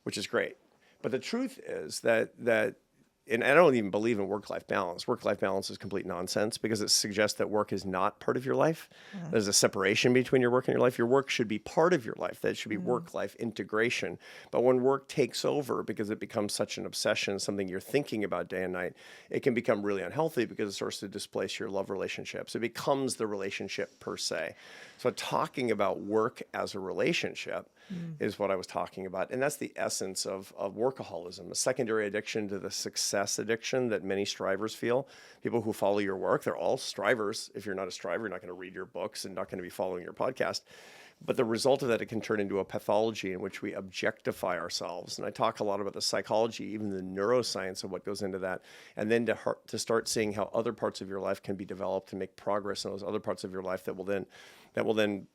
which is great. But the truth is that and I don't even believe in work-life balance. Work-life balance is complete nonsense, because it suggests that work is not part of your life. There's a separation between your work and your life. Your work should be part of your life. That should be work-life integration. But when work takes over, because it becomes such an obsession, something you're thinking about day and night, it can become really unhealthy, because it starts to displace your love relationships. It becomes the relationship per se. So talking about work as a relationship is what I was talking about. And that's the essence of workaholism, a secondary addiction to the success addiction that many strivers feel. People who follow your work, they're all strivers. If you're not a striver, you're not going to read your books and not going to be following your podcast. But the result of that, it can turn into a pathology in which we objectify ourselves. And I talk a lot about the psychology, even the neuroscience of what goes into that. And then to start seeing how other parts of your life can be developed to make progress in those other parts of your life that will then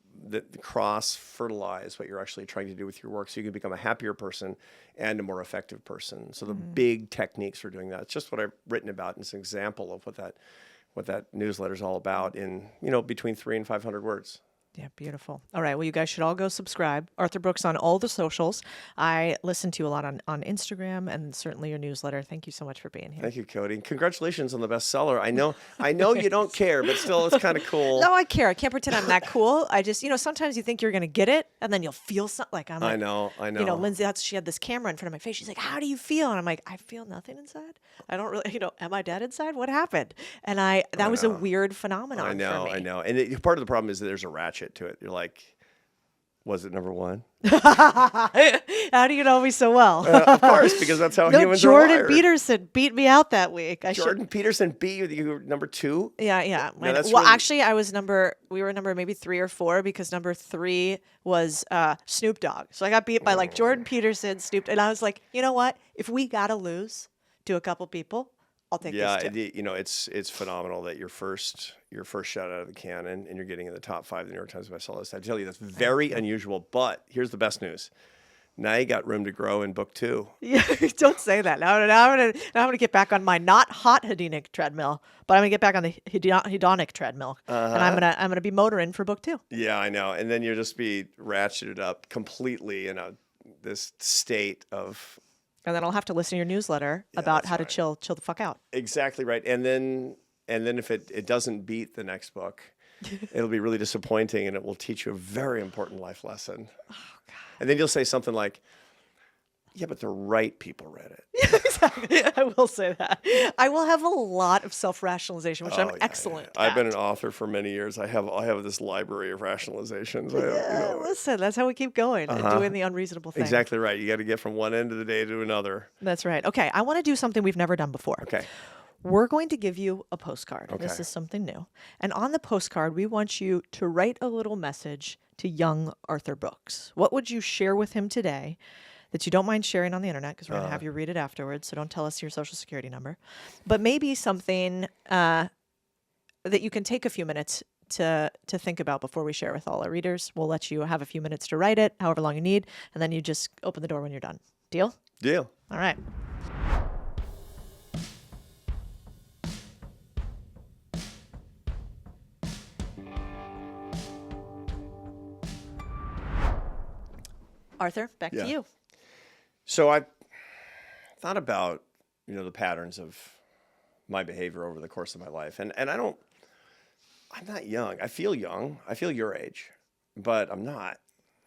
cross-fertilize what you're actually trying to do with your work, so you can become a happier person and a more effective person. So the big techniques for doing that, it's just what I've written about, and it's an example of what that newsletter is all about in, between 300 and 500 words. Yeah, beautiful. All right. Well, you guys should all go subscribe. Arthur Brooks on all the socials. I listen to you a lot on Instagram, and certainly your newsletter. Thank you so much for being here. Thank you, Cody. Congratulations on the bestseller. I know you don't care, but still, it's kind of cool. No, I care. I can't pretend I'm that cool. I just, sometimes you think you're going to get it, and then you'll feel something like I know. Lindsay, she had this camera in front of my face. She's like, "How do you feel?" And I'm like, "I feel nothing inside. I don't really, am I dead inside? What happened?" And that was a weird phenomenon for me. I know. And part of the problem is that there's a ratchet to it. You're like, Was it number one? How do you know me so well? Of course, because that's how No, humans are Jordan wired. Peterson beat me out that week. Jordan Peterson beat you. You were number 2? Yeah. No, that's Well, really- actually, we were number maybe 3 or 4 because number 3 was Snoop Dogg. So I got beat by like Jordan Peterson, Snoop, and I was like, you know what? If we gotta lose to a couple people, I'll take Yeah, this too. you know, it's phenomenal that your first shot out of the cannon and you're getting in the top 5 of the New York Times bestseller list. I tell you, that's very unusual. But here's the best news: now you got room to grow in book 2. Yeah, don't say that. Now I'm gonna get back on my not hot hedonic treadmill, but I'm gonna get back on the hedonic treadmill, and I'm gonna be motoring for book 2. Yeah, I know. And then you'll just be ratcheted up completely in this state of. And then I'll have to listen to your newsletter about how to chill the fuck out. Exactly right. And then if it doesn't beat the next book, it'll be really disappointing, and it will teach you a very important life lesson. Oh, God. And then you'll say something like, yeah, but the right people read it. Exactly. I will say that. I will have a lot of self-rationalization, which I'm excellent at. I've been an author for many years. I have this library of rationalizations. Listen, that's how we keep going and doing the unreasonable thing. Exactly right. You got to get from one end of the day to another. That's right. Okay, I want to do something we've never done before. Okay. We're going to give you a postcard. Okay. This is something new. And on the postcard, we want you to write a little message to young Arthur Brooks. What would you share with him today that you don't mind sharing on the internet, because we're going to have you read it afterwards, so don't tell us your social security number. But maybe something that you can take a few minutes to think about before we share with all our readers. We'll let you have a few minutes to write it, however long you need, and then you just open the door when you're done. Deal? Deal. All right. Arthur, back to you. So I thought about, the patterns of my behavior over the course of my life. And I'm not young. I feel young. I feel your age, but I'm not.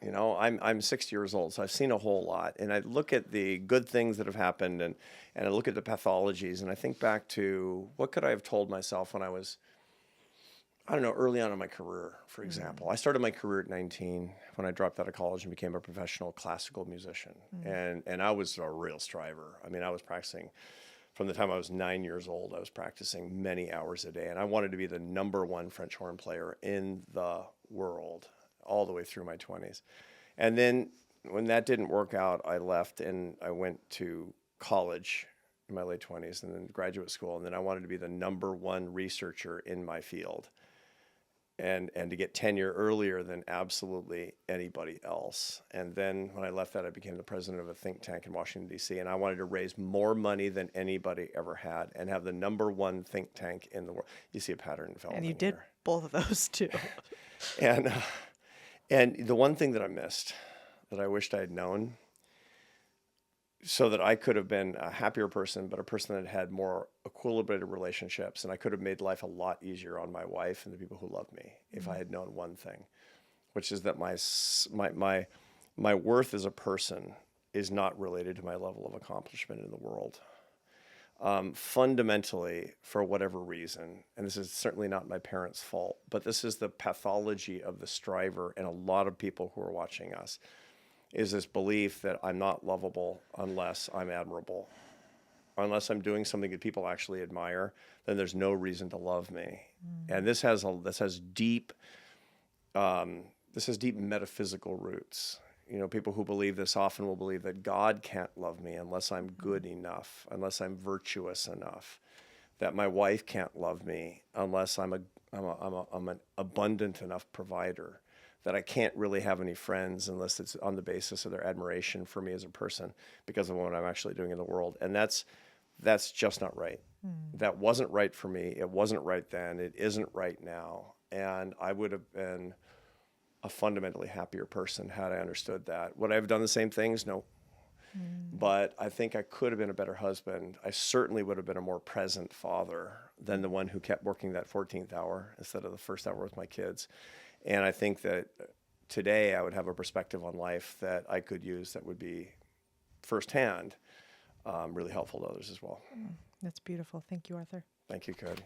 I'm 60 years old, so I've seen a whole lot. And I look at the good things that have happened, and I look at the pathologies, and I think back to what could I have told myself when I was, early on in my career, for example. I started my career at 19 when I dropped out of college and became a professional classical musician. And I was a real striver. I mean, I was practicing from the time I was 9 years old. I was practicing many hours a day, and I wanted to be the number 1 French horn player in the world all the way through my 20s. And then when that didn't work out, I left and I went to college in my late 20s and then graduate school. And then I wanted to be the number 1 researcher in my field. And to get tenure earlier than absolutely anybody else. And then when I left that, I became the president of a think tank in Washington, D.C., and I wanted to raise more money than anybody ever had and have the number 1 think tank in the world. You see a pattern developing. And you did both of those too. And the one thing that I missed, that I wished I had known, so that I could have been a happier person, but a person that had more equilibrated relationships, and I could have made life a lot easier on my wife and the people who love me if I had known one thing, which is that my worth as a person is not related to my level of accomplishment in the world. Fundamentally, for whatever reason, and this is certainly not my parents' fault, but this is the pathology of the striver and a lot of people who are watching us, is this belief that I'm not lovable unless I'm admirable. Unless I'm doing something that people actually admire, then there's no reason to love me. And this has deep metaphysical roots. People who believe this often will believe that God can't love me unless I'm good enough, unless I'm virtuous enough. That my wife can't love me unless I'm an abundant enough provider. That I can't really have any friends unless it's on the basis of their admiration for me as a person because of what I'm actually doing in the world. And that's just not right. That wasn't right for me. It wasn't right then. It isn't right now. And I would have been a fundamentally happier person had I understood that. Would I have done the same things? No. But I think I could have been a better husband. I certainly would have been a more present father than the one who kept working that 14th hour instead of the first hour with my kids. And I think that today I would have a perspective on life that I could use that would be firsthand really helpful to others as well. That's beautiful. Thank you, Arthur. Thank you, Codie.